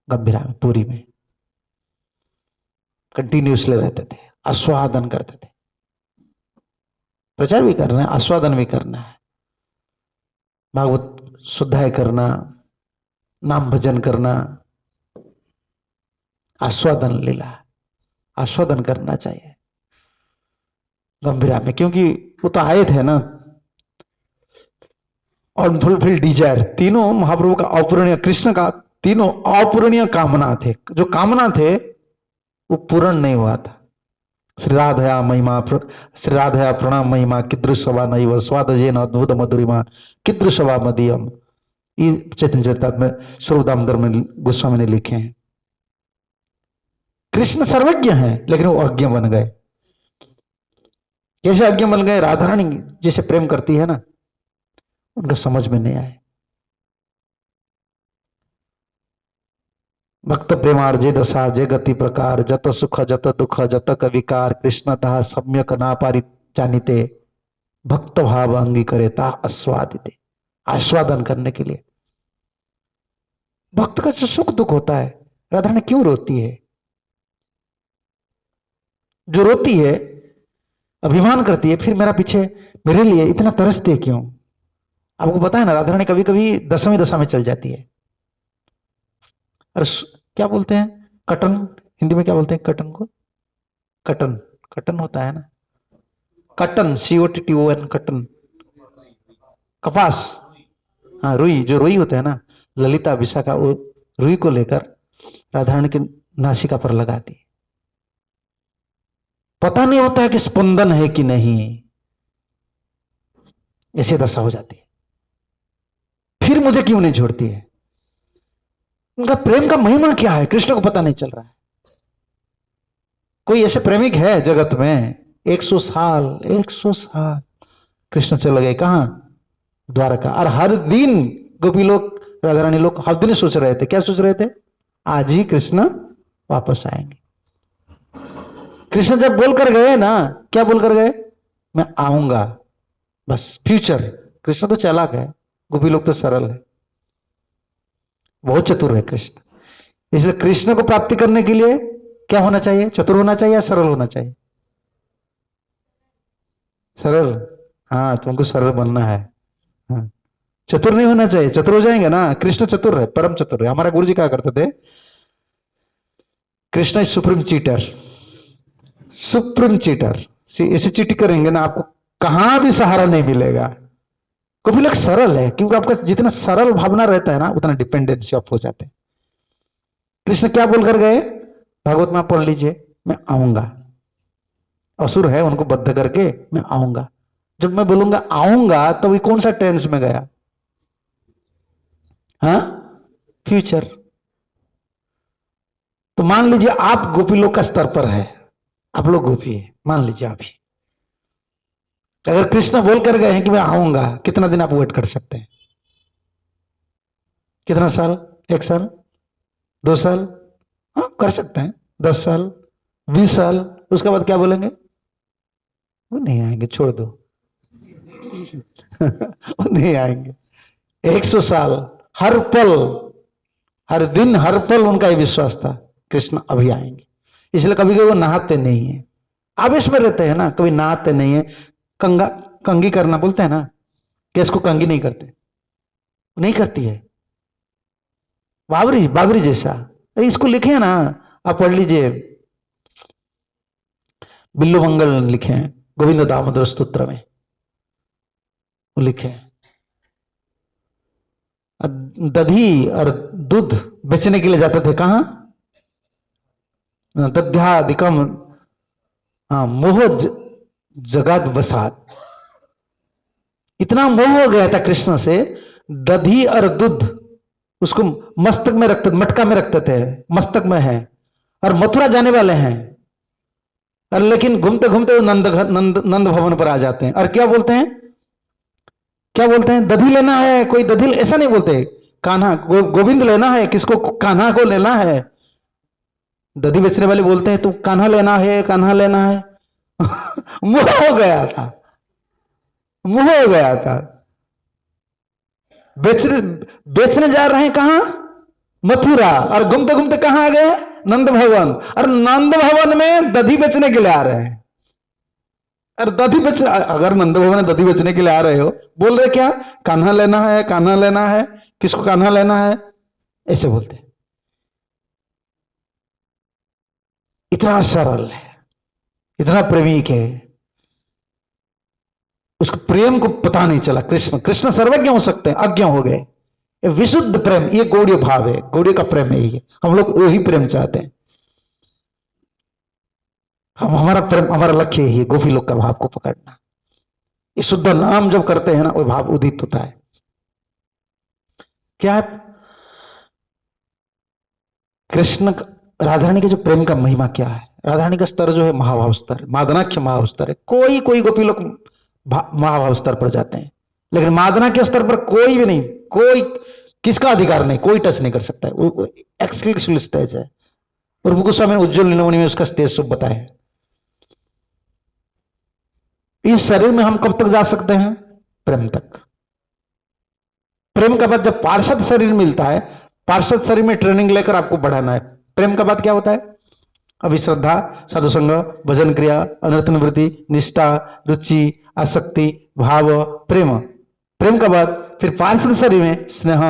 गंभीरा में, पूरी में कंटिन्यूसली रहते थे, आस्वादन करते थे। प्रचार भी करना है, आस्वादन भी करना है, भागवत शुद्धाय करना, नाम भजन करना, आस्वादन लीला, आस्वादन करना चाहिए गंभीरा में। क्योंकि वो तो आए थे ना अनफुलफिल्ड डिजायर, तीनों महाप्रभु का अपूरणीय, कृष्ण का तीनों अपूरणीय कामना थे। जो कामना थे वो पूर्ण नहीं हुआ था। श्री राधया महिमा, श्री राधया प्रणाम महिमा किदृशवा नैव स्वादजेन अद्भुत मधुरिमा किदृशवा मदीयम, ये चैतन्य चरितामृत में स्वरूप दामोदर में गोस्वामी ने लिखे हैं। कृष्ण सर्वज्ञ हैं लेकिन वो अज्ञ बन गए। कैसे अज्ञ बन गए? राधा रानी जिसे प्रेम करती है ना उनका समझ में नहीं आए। भक्त प्रेमार्जे दशा जे गति प्रकार जत सुख जत दुख जत कविकार कृष्णतः सम्यक ना पारि जानिते भक्त भाव अंगी करे ता आस्वादिते। आस्वादन करने के लिए भक्त का जो सुख दुख होता है, राधा रानी क्यों रोती है? जो रोती है अभिमान करती है, फिर मेरा पीछे मेरे लिए इतना तरसती है क्यों? आपको पता है ना राधा रानी कभी कभी दसवीं दशा में चल जाती है। और क्या बोलते हैं कटन, हिंदी में क्या बोलते हैं कटन को? कटन, कटन होता है ना, कटन, COTTON, कटन, कपास। हाँ रुई, जो रुई होता है ना, ललिता विशाखा वो रुई को लेकर राधा रानी की नासिका पर लगाती। पता नहीं होता है कि स्पंदन है कि नहीं, ऐसी दशा हो जाती है। फिर मुझे क्यों नहीं छोड़ती है? उनका प्रेम का महिमा क्या है कृष्ण को पता नहीं चल रहा है। कोई ऐसे प्रेमिक है जगत में? 100 साल, 100 साल कृष्ण चले गए कहां? द्वारका। और हर दिन गोपी लोग, राधा रानी लोग हर दिन सोच रहे थे, क्या सोच रहे थे? आज ही कृष्ण वापस आएंगे। कृष्ण जब बोलकर गए ना, क्या बोलकर गए? मैं आऊंगा, बस फ्यूचर। कृष्ण तो चालाक है, गोपी लोग तो सरल है, बहुत चतुर है कृष्ण। इसलिए कृष्ण को प्राप्ति करने के लिए क्या होना चाहिए? चतुर होना चाहिए या सरल होना चाहिए? सरल। हाँ तुमको सरल बनना है। हाँ। चतुर नहीं होना चाहिए, चतुर हो जाएंगे ना। कृष्ण चतुर है, परम चतुर है। हमारे गुरु जी क्या करते थे? Krishna is supreme cheater, supreme cheater. ऐसे चीटी करेंगे ना आपको कहां भी सहारा नहीं मिलेगा। कभी लोग सरल है, क्योंकि आपका जितना सरल भावना रहता है ना उतना डिपेंडेंसी आप हो जाते हैं। कृष्ण क्या बोलकर गए? भागवत में आप पढ़ लीजिए, मैं आऊंगा। असुर है उनको बद्ध करके मैं आऊंगा। जब मैं बोलूंगा आऊंगा तो ये कौन सा टेंस में गया? हाँ फ्यूचर। तो मान लीजिए आप गोपी लोग का स्तर पर है, आप लोग गोपी है, मान लीजिए आप ही, अगर कृष्ण बोल कर गए हैं कि मैं आऊंगा, कितना दिन आप वेट कर सकते हैं? कितना साल? 1 साल, 2 साल? हाँ कर सकते हैं। 10 साल, 20 साल? उसके बाद क्या बोलेंगे? वो नहीं आएंगे, छोड़ दो। वो नहीं आएंगे। 100 साल, हर पल, हर दिन, हर पल उनका ये विश्वास था कृष्ण अभी आएंगे। इसलिए कभी कभी वो नहाते नहीं है, आवेश में रहते हैं ना, कभी नहाते नहीं है। कंगा, कंगी करना बोलते हैं ना, कि इसको कंगी नहीं करते, नहीं करती है। बाबरी, बाबरी जैसा। इसको लिखे हैं ना, आप पढ़ लीजिए, बिल्लू मंगल लिखे हैं गोविंद दामोदर स्तोत्र में, वो लिखे हैं। दधी और दूध बेचने के लिए जाते थे। कहाँ? दध्यादिकम, हाँ, मोह जगत वसात। इतना मोह हो गया था कृष्ण से, दधी और दूध उसको मस्तक में रखते, मटका में रखते थे, मस्तक में है और मथुरा जाने वाले हैं, और लेकिन घूमते घूमते वो नंद भवन पर आ जाते हैं और क्या बोलते हैं, क्या बोलते हैं? दधी लेना है, कोई दधी, ऐसा नहीं बोलते, कान्हा गोविंद लेना है, किसको? कान्हा को लेना है। दधी बेचने वाले बोलते हैं, तुम कान्हा लेना है, कान्हा लेना है। मुंह हो गया था, मुंह हो गया था। बेचने जा रहे हैं कहां? मथुरा, और घूमते घूमते कहां आ गए? नंद भवन, और नंद भवन में दधी बेचने के लिए आ रहे हैं। और दधी बेच, अगर नंद भवन में दधी बेचने के लिए आ रहे हो, बोल रहे क्या? कान्हा लेना है, कान्हा लेना है, किसको कान्हा लेना है, ऐसे बोलते हैं। इतना सरल है, इतना प्रेमिक है, उसको प्रेम को पता नहीं चला। कृष्ण सर्वज्ञ हो सकते हैं, अज्ञ हो गए। ये विशुद्ध प्रेम, ये गौड़ीय भाव है, गौड़ीय का प्रेम है ये। हम लोग वही प्रेम चाहते हैं। हमारा प्रेम, हमारा लक्ष्य यही है, गोपी लोग का भाव को पकड़ना। ये शुद्ध नाम जब करते हैं ना, वो भाव उदित होता है। क्या है? कृष्ण राधा रानी के जो प्रेम का महिमा क्या है? राधा रानी का स्तर जो है महाभाव स्तर, मादनाख्य महाभाव स्तर है। कोई कोई गोपी लोग महाभाव स्तर पर जाते हैं, लेकिन मादना के स्तर पर कोई भी नहीं, कोई किसका अधिकार नहीं, कोई टच नहीं कर सकता है। वो एक्सक्लूसिव स्टेज है। और गोस्वामी ने उज्ज्वल नीलमणि में उसका स्टेज शुभ बताया। इस शरीर में हम कब तक जा सकते हैं? प्रेम तक। प्रेम का बाद जब पार्षद शरीर मिलता है, पार्षद शरीर में ट्रेनिंग लेकर आपको बढ़ाना है। प्रेम का बाद क्या होता है? अभिश्रद्धा, साधुसंग, भजन क्रिया, अनर्थ निवृत्ति, निष्ठा, रुचि, आसक्ति, भाव, प्रेम। प्रेम का बाद फिर पार्षद शरीर में स्नेह,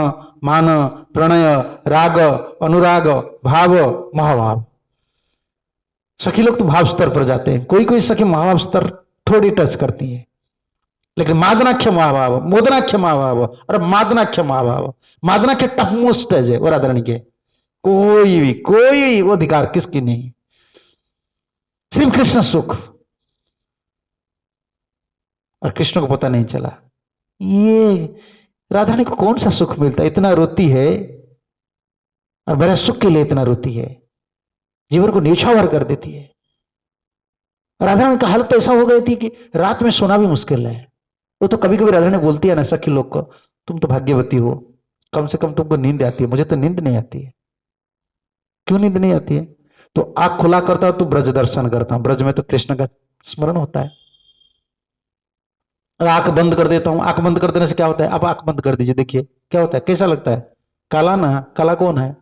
मान, प्रणय, राग, अनुराग, भाव, महाभाव। सखी लोग तो भाव स्तर पर जाते हैं, कोई कोई सखी महाभाव स्तर थोड़ी टच करती है, लेकिन मादनाख्य महाभाव, मोदनाख्य महाभाव और मादनाख्य महाभाव, मादनाख्य टॉप मोस्ट है वो राधा रानी के। कोई भी वो अधिकार किसकी नहीं, सिर्फ कृष्ण सुख। और कृष्ण को पता नहीं चला ये राधा रानी को कौन सा सुख मिलता है, इतना रोती है और मेरा सुख के लिए इतना रोती है, जीवन को न्यौछावर कर देती है। राधा रानी का हालत तो ऐसा हो गई थी कि रात में सोना भी मुश्किल है। वो तो कभी कभी राधा रानी बोलती है ना सखी लोग को, तुम तो भाग्यवती हो, कम से कम तुमको नींद आती है, मुझे तो नींद नहीं आती है। क्यों नींद नहीं आती है? तो आंख खुला करता हूं तो ब्रज दर्शन करता हूं, ब्रज में तो कृष्ण का स्मरण होता है। और आंख बंद कर देता हूं, आंख बंद कर देने से क्या होता है? आप आंख बंद कर दीजिए, देखिए क्या होता है, कैसा लगता है? काला ना, काला कौन है?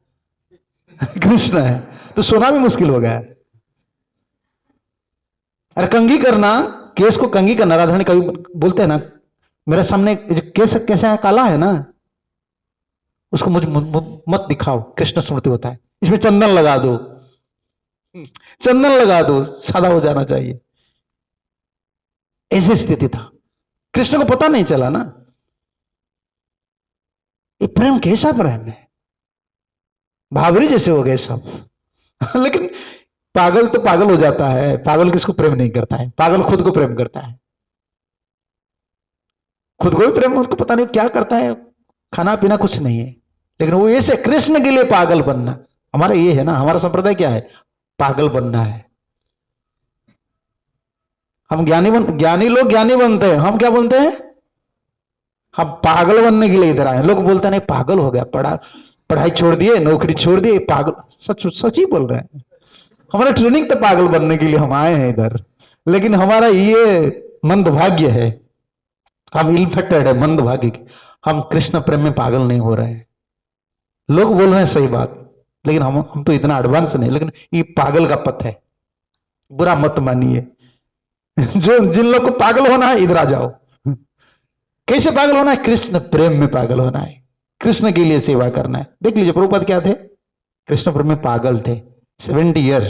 कृष्ण है। तो सोना भी मुश्किल हो गया है। अरे कंघी करना, केस को कंघी करना, राधा रानी कभी बोलते हैं ना, मेरे सामने जो केस कैसा है, काला है ना, उसको मुझे मत दिखाओ, कृष्ण स्मृति होता है, इसमें चंदन लगा दो, चंदन लगा दो, सादा हो जाना चाहिए। ऐसी स्थिति था। कृष्ण को पता नहीं चला ना ये प्रेम कैसा प्रेम है, भावरी जैसे हो गए सब। लेकिन पागल तो पागल हो जाता है, पागल किसको प्रेम नहीं करता है? पागल खुद को प्रेम करता है, खुद को भी प्रेम, उनको पता नहीं क्या करता है, खाना पीना कुछ नहीं है, लेकिन वो ऐसे कृष्ण के लिए पागल बनना। हमारा ये है ना, हमारा संप्रदाय क्या है? पागल बनना है। हम ज्ञानी लोग ज्ञानी बनते हैं, हम क्या बनते हैं? हम पागल बनने के लिए इधर आए। लोग बोलते हैं नहीं पागल हो गया, पढ़ाई छोड़ दिए, नौकरी छोड़ दिए, पागल। सच ही बोल रहे हैं। हमारा ट्रेनिंग तो पागल बनने के लिए हम आए हैं इधर, लेकिन हमारा ये मंदभाग्य है, हम इन्फेक्टेड है मंदभाग्य की, हम कृष्ण प्रेम में पागल नहीं हो रहे हैं। लोग बोल रहे हैं सही बात, लेकिन हम तो इतना एडवांस नहीं, लेकिन ये पागल का पथ है, बुरा मत मानिए। जिन लोग को पागल होना है इधर आ जाओ। कैसे पागल होना है? कृष्ण प्रेम में पागल होना है, कृष्ण के लिए सेवा करना है। देख लीजिए प्रभुपाद क्या थे, कृष्ण प्रेम में पागल थे। 70 ईयर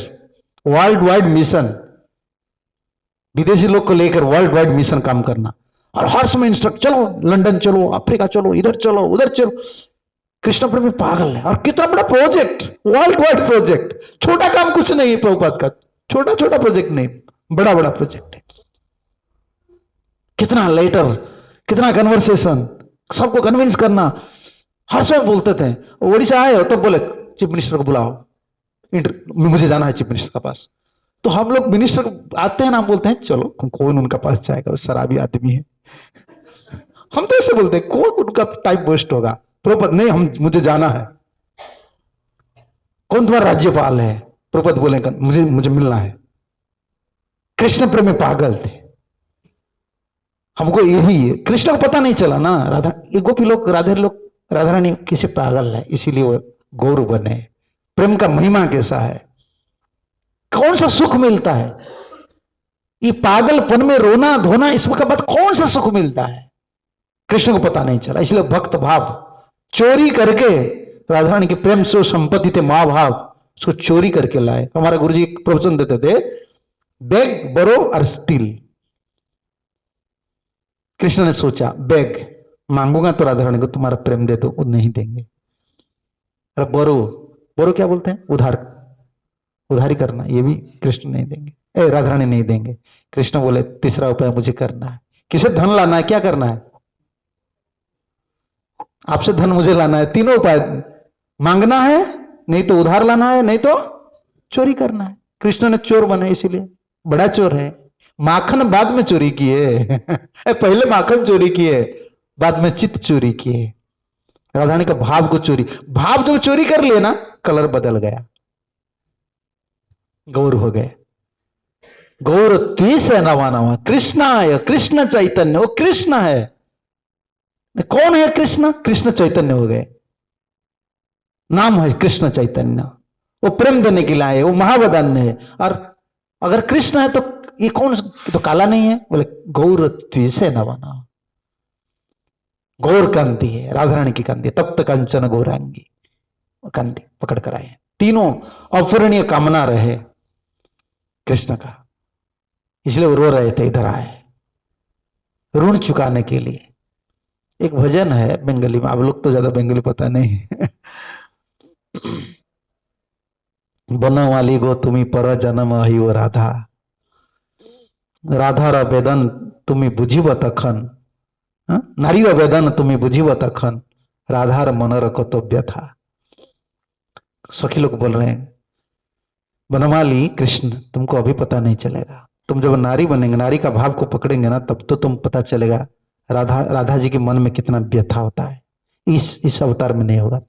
वर्ल्ड वाइड मिशन, विदेशी लोग को लेकर वर्ल्ड वाइड मिशन काम करना, और हर्ष में इंस्ट्रक्ट, चलो लंदन चलो, अफ्रीका चलो, इधर चलो, उधर चलो। कृष्ण प्रेमी पागल है। और कितना बड़ा प्रोजेक्ट, वर्ल्ड वाइड प्रोजेक्ट। छोटा काम कुछ नहीं है प्रभुपाद का, छोटा छोटा प्रोजेक्ट नहीं, बड़ा बड़ा प्रोजेक्ट है। कितना लेटर, कितना कन्वर्सेशन, सबको कन्विंस करना। हर समय बोलते थे। ओडिशा आए हो तो बोले चीफ मिनिस्टर को बुलाओ, मुझे जाना है चीफ मिनिस्टर के पास। तो हम लोग मिनिस्टर आते हैं ना, बोलते हैं चलो, कौन उनका पास जाएगा, शराबी आदमी है। हम तो ऐसे बोलते हैं, कौन उनका टाइम वेस्ट होगा। प्रभुपद नहीं, हम मुझे जाना है। कौन तुम्हारा राज्यपाल है? प्रभुपद बोलेंगे मुझे मिलना है। कृष्ण प्रेमी पागल थे। हमको यही है, कृष्ण को पता नहीं चला ना। राधा, ये गोपी लोग, राधे लोग, राधा रानी किसी पागल है, इसीलिए वो गौर बने। प्रेम का महिमा कैसा है, कौन सा सुख मिलता है। ये पागलपन में रोना धोना, इसके बाद कौन सा सुख मिलता है, कृष्ण को पता नहीं चला। इसलिए भक्त भाव चोरी करके, राधा रानी के प्रेम से संपत्ति थे, मां भाव, उसको चोरी करके लाए। हमारा गुरुजी एक प्रवचन देते थे, बेग बोरो और स्टील। कृष्ण ने सोचा, बेग मांगूंगा तो राधा रानी को तुम्हारा प्रेम दे दो, वो नहीं देंगे। और बोरो, बोरो क्या बोलते हैं? उधार, उधारी करना, ये भी कृष्ण नहीं देंगे, राधा रानी नहीं देंगे। कृष्ण बोले तीसरा उपाय मुझे करना है। किसे धन लाना है, क्या करना है? आपसे धन मुझे लाना है। तीनों उपाय, मांगना है, नहीं तो उधार लाना है, नहीं तो चोरी करना है। कृष्ण ने चोर बने, इसीलिए बड़ा चोर है। माखन बाद में चोरी किए पहले माखन चोरी किए, बाद में चित्त चोरी किए। राधा रानी का भाव को चोरी, भाव जब चोरी कर लिए ना, कलर बदल गया, गौर हो गए। गौर त्वेष है नवा नवा, कृष्णाय, कृष्ण चैतन्य, वो कृष्ण है। कौन है कृष्ण? कृष्ण चैतन्य हो गए, नाम है कृष्ण चैतन्य। वो प्रेम देने के लिए आए, वो महावदान्य है। और अगर कृष्ण है तो ये कौन, तो काला नहीं है। बोले गौर त्वेष है नवा नवा, गौर कांति है, राधा रानी की कांति, तप्त कंचन गौरांगी कांति पकड़ कर आए। तीनों अपूरणीय कामना रहे कृष्ण का, इसलिए वो रो रहे थे। इधर आए ऋण चुकाने के लिए। एक भजन है बंगाली में, आप लोग तो ज्यादा बंगाली पता नहीं बनवाली गो तुम्हें पर जन्म अहिओ राधा, राधार वेदन तुम्हें बुझिब तखन, नारी वेदन तुम्हें बुझिब तखन, राधार मनर कर्तव्य था। सखी लोग बोल रहे हैं, बनवाली कृष्ण तुमको अभी पता नहीं चलेगा, तुम जब नारी बनेंगे, नारी का भाव को पकड़ेंगे ना, तब तो तुम पता चलेगा राधा जी के मन में कितना व्यथा होता है। इस अवतार में नहीं होगा।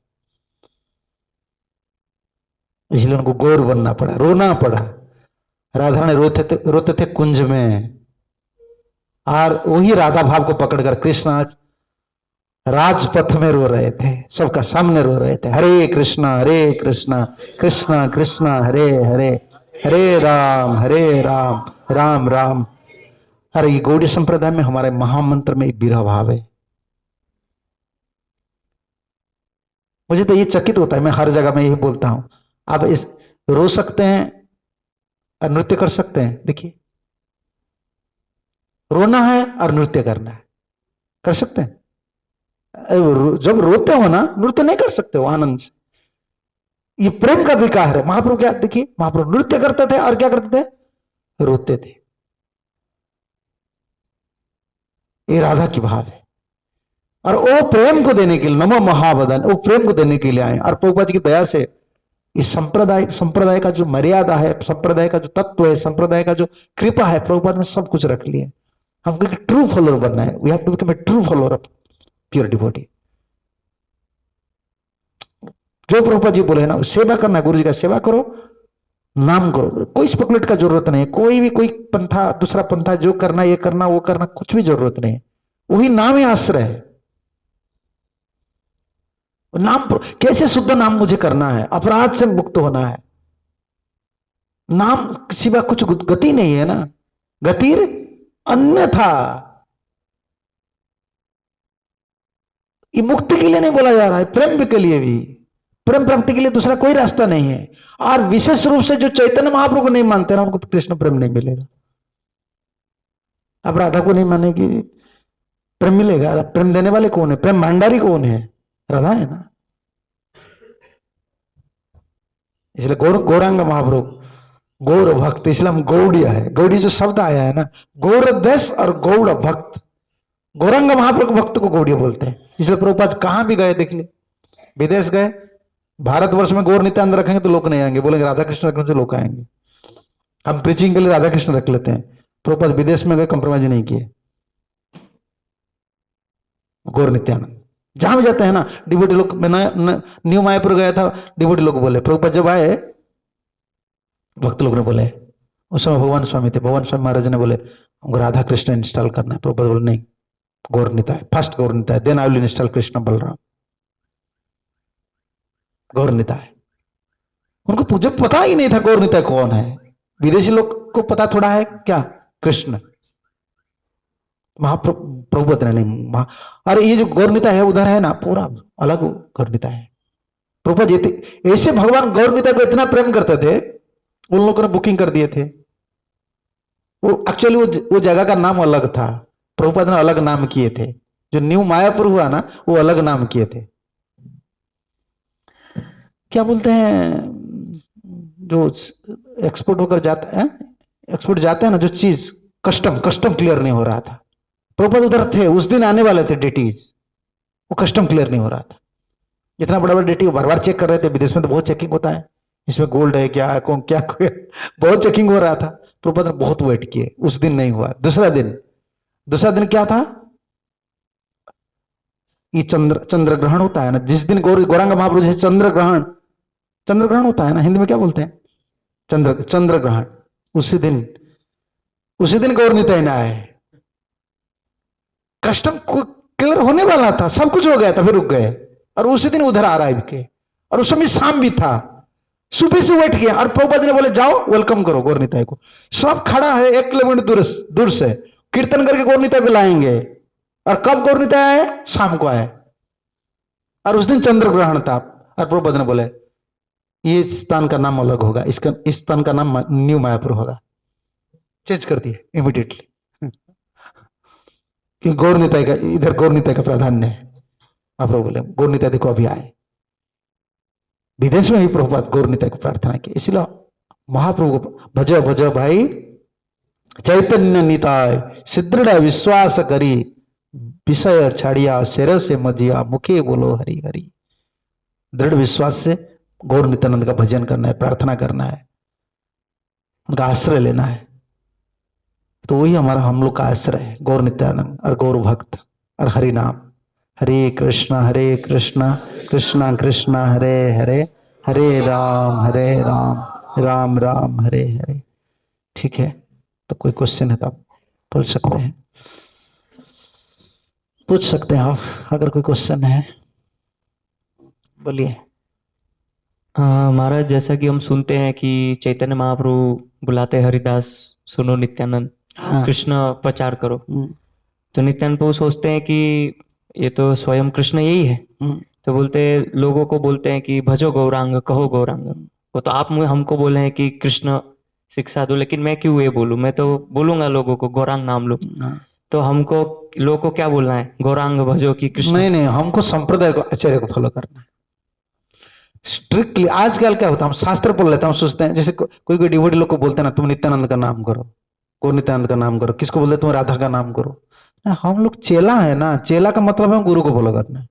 इसलिए उनको गौर बनना पड़ा, रोना पड़ा। राधा रानी रोते थे कुंज में, और वही राधा भाव को पकड़कर कृष्ण आज राजपथ में रो रहे थे, सबका सामने रो रहे थे। हरे कृष्णा कृष्णा कृष्णा हरे हरे, हरे राम राम राम। अरे ये गौड़ी संप्रदाय में हमारे महामंत्र में एक विरह भाव है। मुझे तो ये चकित होता है, मैं हर जगह में यही बोलता हूं। आप इस रो सकते हैं और नृत्य कर सकते हैं। देखिए, रोना है और नृत्य करना है, कर सकते हैं। जब रोते हो ना, नृत्य नहीं कर सकते हो आनंद से। ये प्रेम का विकार है। महाप्रभु क्या, देखिए महाप्रभु नृत्य करते थे और क्या करते थे? रोते थे। ये राधा की भाव है। और वो प्रेम को देने के लिए, नमो महावदन, वो प्रेम को देने के लिए आए। और प्रभुपाद जी की दया से इस संप्रदाय का जो मर्यादा है, संप्रदाय का जो तत्व है, संप्रदाय का जो कृपा है, प्रभुपाद ने सब कुछ रख लिया। हमको एक ट्रू फॉलोअर बनना है। We have to become a true follower of pure devotee. जो प्रभुपाद जी बोले ना, सेवा करना, गुरु जी का सेवा करो, नाम करो। कोई स्पेकुलेट का जरूरत नहीं है, कोई पंथा, दूसरा पंथा, जो करना ये करना वो करना, कुछ भी जरूरत नहीं है। वही नाम ही आश्रय है। नाम कैसे शुद्ध नाम मुझे करना है, अपराध से मुक्त होना है। नाम सिवा कुछ गति नहीं है ना, गतिर अन्यथा। ये मुक्ति के लिए नहीं बोला जा रहा है, प्रेम के लिए भी। प्रेम प्राप्ति के लिए दूसरा कोई रास्ता नहीं है। और विशेष रूप से जो चैतन्य महाप्रभु को नहीं मानते ना, उनको कृष्ण प्रेम नहीं मिलेगा। अब राधा को नहीं मानेगी, प्रेम मिलेगा? प्रेम देने वाले कौन है? प्रेम भंडारी कौन है? राधा है ना। इसलिए गौरांग महाप्रभु गौर भक्त, इसलिए हम गौड़िया है। गौड़ी जो शब्द आया है ना, गौर देश और गौड़ भक्त, गौरांग महाप्रभु भक्त को गौड़िया बोलते हैं। इसलिए प्रभुपाद कहां भी गए देख ले, विदेश गए, भारतवर्ष में गौर नित्यानंद रखेंगे तो लोग नहीं आएंगे, बोलेंगे राधा कृष्ण रखने से लोग आएंगे। हम प्रीचिंग के लिए राधा कृष्ण रख लेते हैं। प्रभुपाद विदेश में गए, कंप्रोमाइज नहीं किए, गौर नित्यानंद जहां भी जाते हैं ना। डिवोटी लोग, मैं न्यू मायापुर गया था, डिवोटी लोग बोले, प्रभुपाद जब आए भक्त लोग ने बोले, उस समय भगवान स्वामी थे, भगवान स्वामी महाराज ने बोले हमको राधा कृष्ण इंस्टॉल करना है। प्रभुपाद बोले नहीं, Gaur Nitai first, Gaur Nitai, then I will install Krishna Balaram. Gaur Nitai, उनको मुझे पता ही नहीं था गौर निताय कौन है। विदेशी लोग को पता थोड़ा है क्या कृष्ण। महाप्रभुपद ने नहीं, अरे ये जो गौर निताय है उधर है ना, पूरा अलग गौर निताय है। प्रभुपद जी ऐसे भगवान गौर निताय को इतना प्रेम करते थे, उन लोगों ने बुकिंग कर दिए थे। वो एक्चुअली वो जगह का नाम अलग था, प्रभुपाद ने अलग नाम किए थे। जो न्यू मायापुर हुआ ना, वो अलग नाम किए थे। क्या बोलते हैं, जो एक्सपोर्ट होकर जाते हैं, एक्सपोर्ट जाते हैं ना जो चीज, कस्टम क्लियर नहीं हो रहा था। प्रभुपाद उधर थे, उस दिन आने वाले थे डेटीज, वो कस्टम क्लियर नहीं हो रहा था। इतना बड़ा बड़ा डेटी बार बार चेक कर रहे थे। विदेश में तो बहुत चेकिंग होता है, इसमें गोल्ड है क्या, कौन क्या, बहुत चेकिंग हो रहा था। प्रभुपाद ने बहुत वेट किए, उस दिन नहीं हुआ। दूसरा दिन क्या था, ये चंद्र ग्रहण होता है ना, जिस दिन गौरांग महाप्रभु जैसे चंद्र ग्रहण होता है ना, हिंदी में क्या बोलते हैं, चंद्र ग्रहण। उसी दिन गौर निताय ने आए। कस्टम क्लियर होने वाला था, सब कुछ हो गया था, फिर रुक गए। और उसी दिन उधर अराइव के, और उस समय शाम भी था, सुबह से वेट किया। और प्रभुपाद ने बोले जाओ वेलकम करो गौर निताय को। सब खड़ा है 1 किलोमीटर दूर से, कीर्तन करके गौर निताय को लाएंगे। और कब गौर निताय आए? शाम को आए। और उस दिन चंद्र ग्रहण था। और प्रभुपाद ने बोले ये स्थान का नाम अलग होगा, इस स्थान का नाम न्यू मायापुर होगा। चेंज कर दिए इमीडिएटली, कि गौर निताय का, इधर गौर निताय का प्राधान्य है। महाप्रभु बोले गौर निताय देखो अभी आए। विदेश में भी प्रभुपाद गौर निताय को प्रार्थना की। इसलिए महाप्रभु को भज भज भाई चैतन्य निताय, सुदृढ़ विश्वास करी, विषय छाड़िया शेर से मजिया, मुखे बोलो हरि हरि। दृढ़ विश्वास से गौर नित्यानंद का भजन करना है, प्रार्थना करना है, उनका आश्रय लेना है। तो वही हम लोग का आश्रय है, गौर नित्यानंद और गौर भक्त और हरि नाम। हरे कृष्णा कृष्णा कृष्णा हरे हरे, हरे राम राम राम हरे हरे। ठीक है, तो कोई क्वेश्चन है तो आप बोल सकते हैं, पूछ सकते हैं आप, अगर कोई क्वेश्चन है बोलिए। हाँ महाराज, जैसा कि हम सुनते हैं कि चैतन्य महाप्रभु बुलाते हरिदास सुनो नित्यानंद, हाँ। कृष्ण प्रचार करो। तो नित्यानंद प्रभु सोचते हैं कि ये तो स्वयं कृष्ण यही है। तो लोगों को बोलते हैं कि भजो गौरांग, कहो गौरांग। वो तो आप हमको बोले हैं कि कृष्ण शिक्षा दो, लेकिन मैं क्यों ये बोलूं? मैं तो बोलूंगा लोगों को गौरांग नाम लो। तो हमको लोगों को क्या बोलना है, गौरांग भजो कि कृष्ण? नहीं, हमको संप्रदाय को, आचार्य को फॉलो करना है स्ट्रिक्टली। आजकल क्या होता है, हम शास्त्र पढ़ लेते हैं, हम सोचते हैं, जैसे कोई डिवोटी लोग को बोलते हैं ना, तुम नित्यानंद का नाम करो, गौर नित्यानंद का नाम करो। किसको बोलते हैं, तुम राधा का नाम करो। हम लोग चेला है ना, चेला का मतलब है गुरु को फॉलो करना है।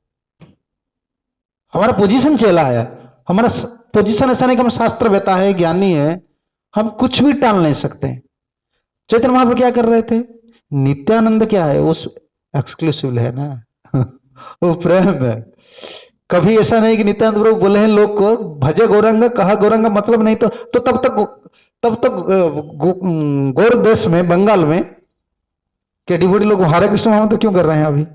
हमारा पोजीशन चेला है, हमारा पोजीशन ऐसा नहीं कि हम शास्त्र वेता है, ज्ञानी है, हम कुछ भी टाल नहीं सकते। चैतन्य महाप्रभु क्या कर रहे थे, नित्यानंद क्या है, उस एक्सक्लूसिव है ना वो प्रेम है। कभी ऐसा नहीं कि नित्यानंद प्रभु बोले हैं लोग को भजे गौरांग, कहा गौरांग मतलब नहीं, तो तब तक गौर देश में, बंगाल में क्या डिवोटी लोग हरे कृष्ण महामंत्र क्यों कर रहे हैं अभी?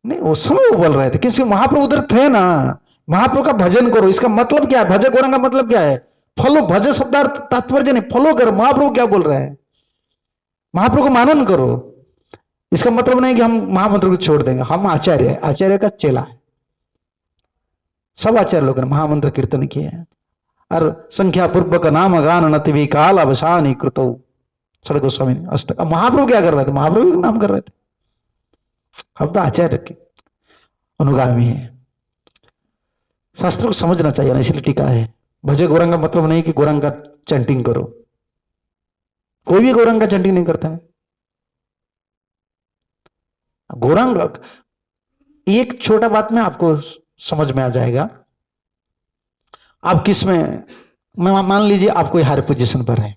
नहीं, उस समय वो बोल रहे थे क्योंकि महाप्रभु उधर थे ना। महाप्रभु का भजन करो, इसका मतलब क्या है, भजे गौरांग का मतलब क्या है, फॉलो। भजे शब्दार्थ तात्पर्य नहीं, फॉलो करो। महाप्रभु क्या बोल रहे हैं, महाप्रभु को मानन करो। इसका मतलब नहीं कि हम महामंत्र को छोड़ देंगे। हम आचार्य है, आचार्य का चेला है। सब आचार्य लोगों ने महामंत्र कीर्तन किए हैं, और संख्या पूर्वक नाम गान नति काल अवसानी कृतो। सड़ गोस्वामी अष्टक। महाप्रभु क्या कर रहे थे, महाप्रभु नाम कर रहे थे। हम तो आचार्य के अनुगामी है। शास्त्रों को समझना चाहिए ना, इसलिए टीका है। भजे गौरंग का मतलब नहीं कि गौरंग का चैंटिंग करो, कोई भी गौरंग का चैंटिंग नहीं करता है। गौरंग एक छोटा बात में आपको समझ में आ जाएगा। आप किस में मान लीजिए आप कोई हाई पोजीशन पर है,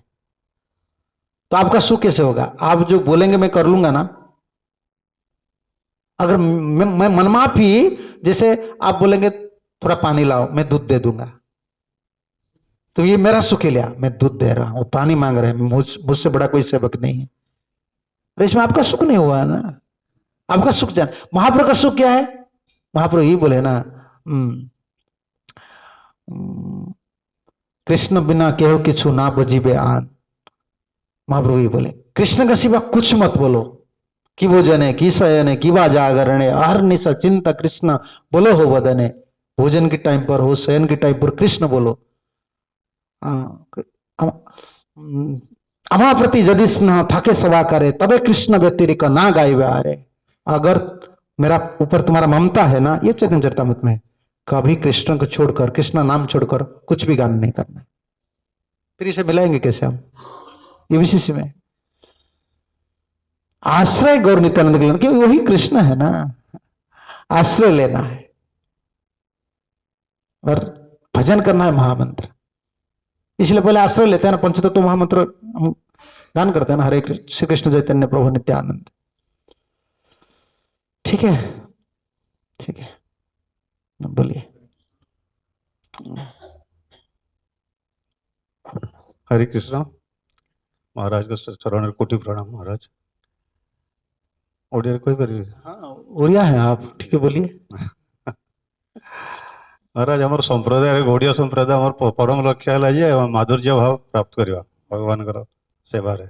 तो आपका सुख कैसे होगा? आप जो बोलेंगे मैं कर लूंगा ना, अगर मैं मनमाफ ही, जैसे आप बोलेंगे थोड़ा पानी लाओ, मैं दूध दे दूंगा, तो ये मेरा सुख ही लिया, मैं दूध दे रहा हूं, पानी मांग रहे हैं, मुझसे बड़ा कोई सेवक नहीं है। अरे इसमें आपका सुख नहीं हुआ ना, आपका सुख जान। महाप्रभु का सुख क्या है? महाप्रभु ये बोले ना, कृष्ण बिना केहो किछु ना बजीबे आन। महाप्रभु ये बोले कृष्ण का सिवा कुछ मत बोलो, कि वो जने की सयने की बा जागरणे हर निशा चिंता कृष्ण बोलो हो बदने। भोजन के टाइम पर हो, शयन के टाइम पर कृष्ण बोलो। अमा प्रति यदि स्नेह थाके सवा करे, तबे कृष्ण व्यतिरिक ना गाइबे आरे। अगर मेरा ऊपर तुम्हारा ममता है ना, ये चैतन्य चरितामृत में, कभी कृष्ण को छोड़कर, कृष्ण नाम छोड़कर कुछ भी गान नहीं करना। फिर इसे मिलाएंगे कैसे हम? ये विशेष में आश्रय गौर नित्यानंद के, क्योंकि वही कृष्ण है ना, आश्रय लेना है और भजन करना है महामंत्र। इसलिए पहले आश्रय लेते हैं ना, पंचतत्व महामंत्र हम गान करते हैं ना, हरे श्री कृष्ण चैतन्य प्रभु नित्यानंद। ठीक है, ठीक है, बोलिए। हरे कृष्ण महाराज का चरण कोटि प्रणाम। महाराज ओडिया कोई करिए? हाँ ओडिया है आप, ठीक है बोलिए। महाराज आम संप्रदाय ओडिया संप्रदाय आम परम लक्ष्य है माधुर्य भाव प्राप्त करवा भगवान सेवारे।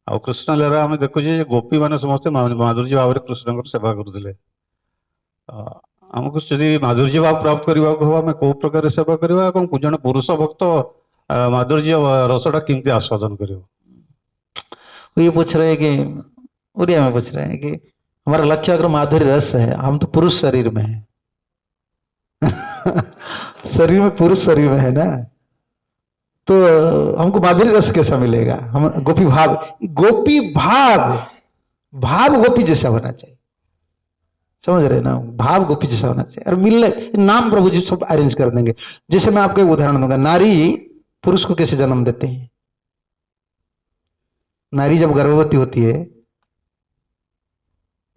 आ कृष्ण लीला आम देखुचे गोपी मैंने समस्ते माधुर्य भाव कृष्ण सेवा करुले। आमको यदि माधुर्य भाव प्राप्त करने को आम कौ प्रकार सेवा करवा, जन पुरुष भक्त माधुर्य रसटा केमती आस्वादन कर? ये पूछ रहे हैं कि उड़िया में पूछ रहे हैं कि हमारा लक्ष्य अगर माधुर्य रस है, हम तो पुरुष शरीर में है शरीर में, पुरुष शरीर में है ना, तो हमको माधुर्य रस कैसा मिलेगा? हम गोपी भाव, गोपी भाव, भाव गोपी जैसा होना चाहिए, समझ रहे ना? भाव गोपी जैसा होना चाहिए। और मिलने नाम प्रभु जी सब अरेंज कर देंगे। जैसे मैं आपको एक उदाहरण दूंगा, नारी पुरुष को कैसे जन्म देते हैं? नारी जब गर्भवती होती है,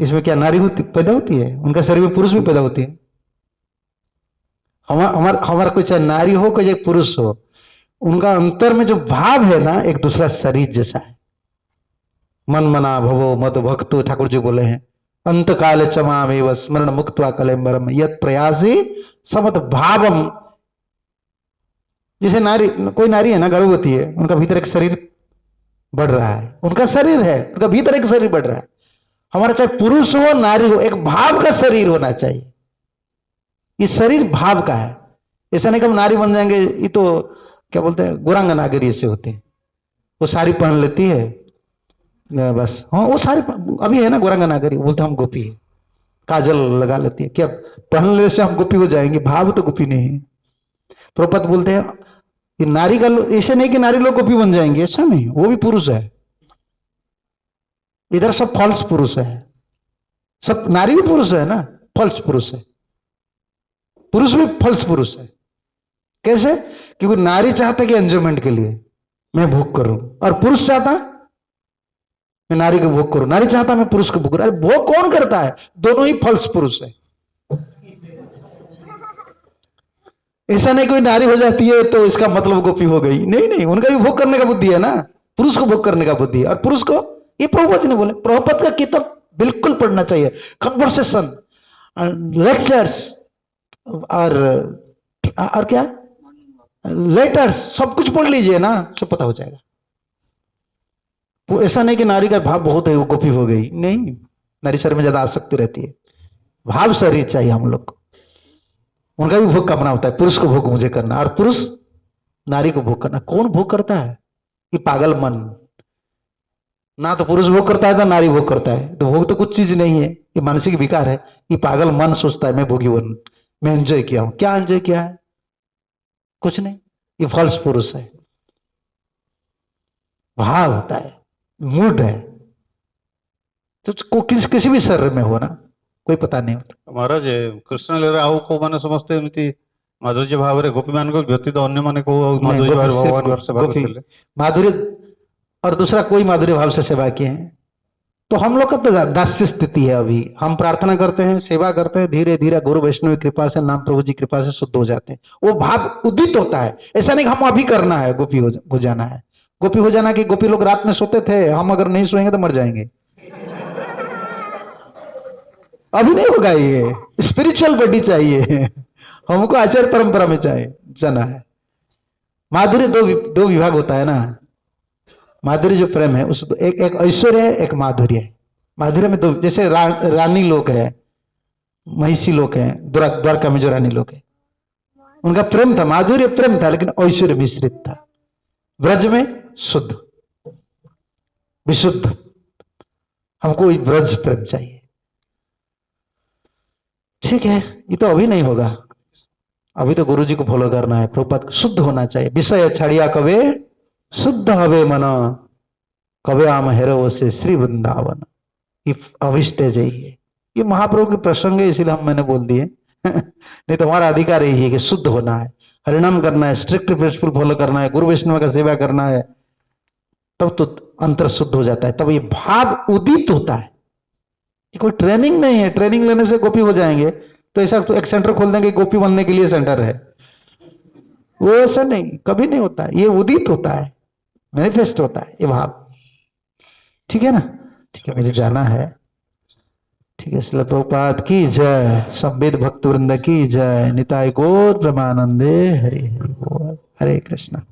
इसमें क्या नारी पैदा होती है? उनका शरीर में पुरुष भी पैदा होती है। हमारा कोई चाहे नारी हो कोई चाहे पुरुष हो, उनका अंतर में जो भाव है ना, एक दूसरा शरीर जैसा है। मन मना भवो मद भक्तो, ठाकुर जी बोले हैं, अंत काल चमामेव स्मरण मुक्त्वा कलेम्बरम यत प्रयासी समत भावम। जैसे नारी, कोई नारी है ना गर्भवती है, उनका भीतर एक शरीर बढ़ रहा है, उनका शरीर है, उनका भीतर एक शरीर बढ़ रहा है। हमारा चाहे पुरुष हो नारी हो, एक भाव का शरीर होना चाहिए। ये शरीर भाव का है। ऐसा नहीं कि हम नारी बन जाएंगे, ये तो क्या बोलते हैं गौरांगा नागरी ऐसे होते हैं, वो साड़ी पहन लेती है बस। हाँ वो साड़ी अभी है ना गौरांगा नागरी, बोलते हम गोपी है, काजल लगा लेती है, क्या पहन लेने से हम गोपी हो जाएंगे? भाव तो गोपी नहीं है। प्रभुपाद बोलते हैं ये नारी का, ऐसे नहीं कि नारी लोग गोपी बन जाएंगे, ऐसा नहीं, वो भी पुरुष है। इधर सब फॉल्स पुरुष है, सब नारी भी पुरुष है ना, फॉल्स पुरुष है, पुरुष भी फॉल्स पुरुष है। कैसे? क्योंकि नारी चाहता है कि एंजॉयमेंट के लिए मैं भोग करूं, और पुरुष चाहता मैं नारी को भोग करूं, नारी चाहता मैं पुरुष को भोग करूं। अरे भोग कौन करता है? दोनों ही फॉल्स पुरुष है। ऐसा नहीं कोई नारी हो जाती है तो इसका मतलब गोपी हो गई, नहीं नहीं, उनका भी भोग करने का बुद्धि है ना, पुरुष को भोग करने का बुद्धि है। और पुरुष को, ये प्रभुपाद ने बोले, प्रभुपाद का किताब बिल्कुल पढ़ना चाहिए, कन्वर्सेशन, लेक्चर्स और क्या लेटर्स, सब कुछ पढ़ लीजिए ना, सब पता हो जाएगा। वो ऐसा नहीं कि नारी का भाव बहुत है वो गोपी हो गई, नहीं, नारी शरीर में ज्यादा आसक्ति रहती है। भाव शरीर चाहिए हम लोग को। उनका भी भोग करना होता है, पुरुष को भोग मुझे करना, और पुरुष नारी को भोग करना। कौन भोग करता है? ये पागल मन। ना तो पुरुष भोग करता है ना नारी भोग करता है, तो भोग तो कुछ चीज नहीं है, ये मानसिक विकार है। ये पागल मन सोचता है मैं भोगी बनूं, मैं एंजॉय किया हूं। क्या एंजॉय किया है? कुछ नहीं, ये फॉल्स पुरुष है। भाव होता है, मूड है, तो किसी भी शरीर में हो ना, कोई पता नहीं होता। महाराज कृष्ण लीला आउ को माने समस्ते एमती माधुर्य भाव रे गोपी मान को व्यतीत अन्य माने को माधुर्य गोपी भाव सिर्फ भगवान सेवा गोपी करते माधुर्य और दूसरा कोई माधुर्य भाव से सेवा किए हैं। तो हम लोग का तो दास्य स्थिति है। अभी हम प्रार्थना करते हैं, सेवा करते हैं, धीरे धीरे गुरु वैष्णव की कृपा से, नाम प्रभु जी की कृपा से शुद्ध हो जाते हैं। वो भाव उदित होता है। ऐसा नहीं कि हम अभी करना है, गोपी हो जाना है। गोपी हो जाना कि गोपी लोग रात में सोते थे, हम अगर नहीं सोएंगे तो मर जाएंगे। अभी नहीं होगा। ये स्पिरिचुअल बॉडी चाहिए हमको, आचार्य परंपरा में चाहिए जाना है। माधुर्य दो विभाग होता है ना। माधुर्य जो प्रेम है, उस एक ऐश्वर्य है, एक माधुर्य है। माधुर्य में दो, जैसे रानी लोग है, महिषी लोग है, द्वारका में जो रानी लोग है, उनका प्रेम था, माधुर्य प्रेम था, लेकिन ऐश्वर्य मिश्रित था। ब्रज में शुद्ध विशुद्ध, हमको ब्रज प्रेम चाहिए। ठीक है, ये तो अभी नहीं होगा। अभी तो गुरु जी को फॉलो करना है, प्रभुपाद को शुद्ध होना चाहिए। विषय छड़िया कवे शुद्ध हवे मन, कवे आम हेरो से श्री वृंदावन। ये अभिष्ट चाहिए। ये महाप्रभु के प्रसंग है, इसीलिए मैंने बोल दिए नहीं तो हमारा अधिकार यही है कि शुद्ध होना है, हरिनाम करना है, स्ट्रिक्ट प्रिंसिपल फॉलो करना है, गुरु वैष्णव का सेवा करना है, तब तो अंतर शुद्ध हो जाता है, तब ये भाव उदित होता है। ये कोई ट्रेनिंग नहीं है, ट्रेनिंग लेने से गोपी हो जाएंगे तो ऐसा तो एक सेंटर खोल देंगे गोपी बनने के लिए सेंटर है, वो ऐसा नहीं, कभी नहीं होता है। ये उदित होता है, मैनिफेस्ट होता है ये भाव। ठीक है ना? ठीक है, मुझे जाना है। ठीक है, श्रील प्रभुपाद की जय, संवेद भक्त वृंद की जय, निताय गौर ब्रह्मानंदे हरि हरि बोल। हरे कृष्णा।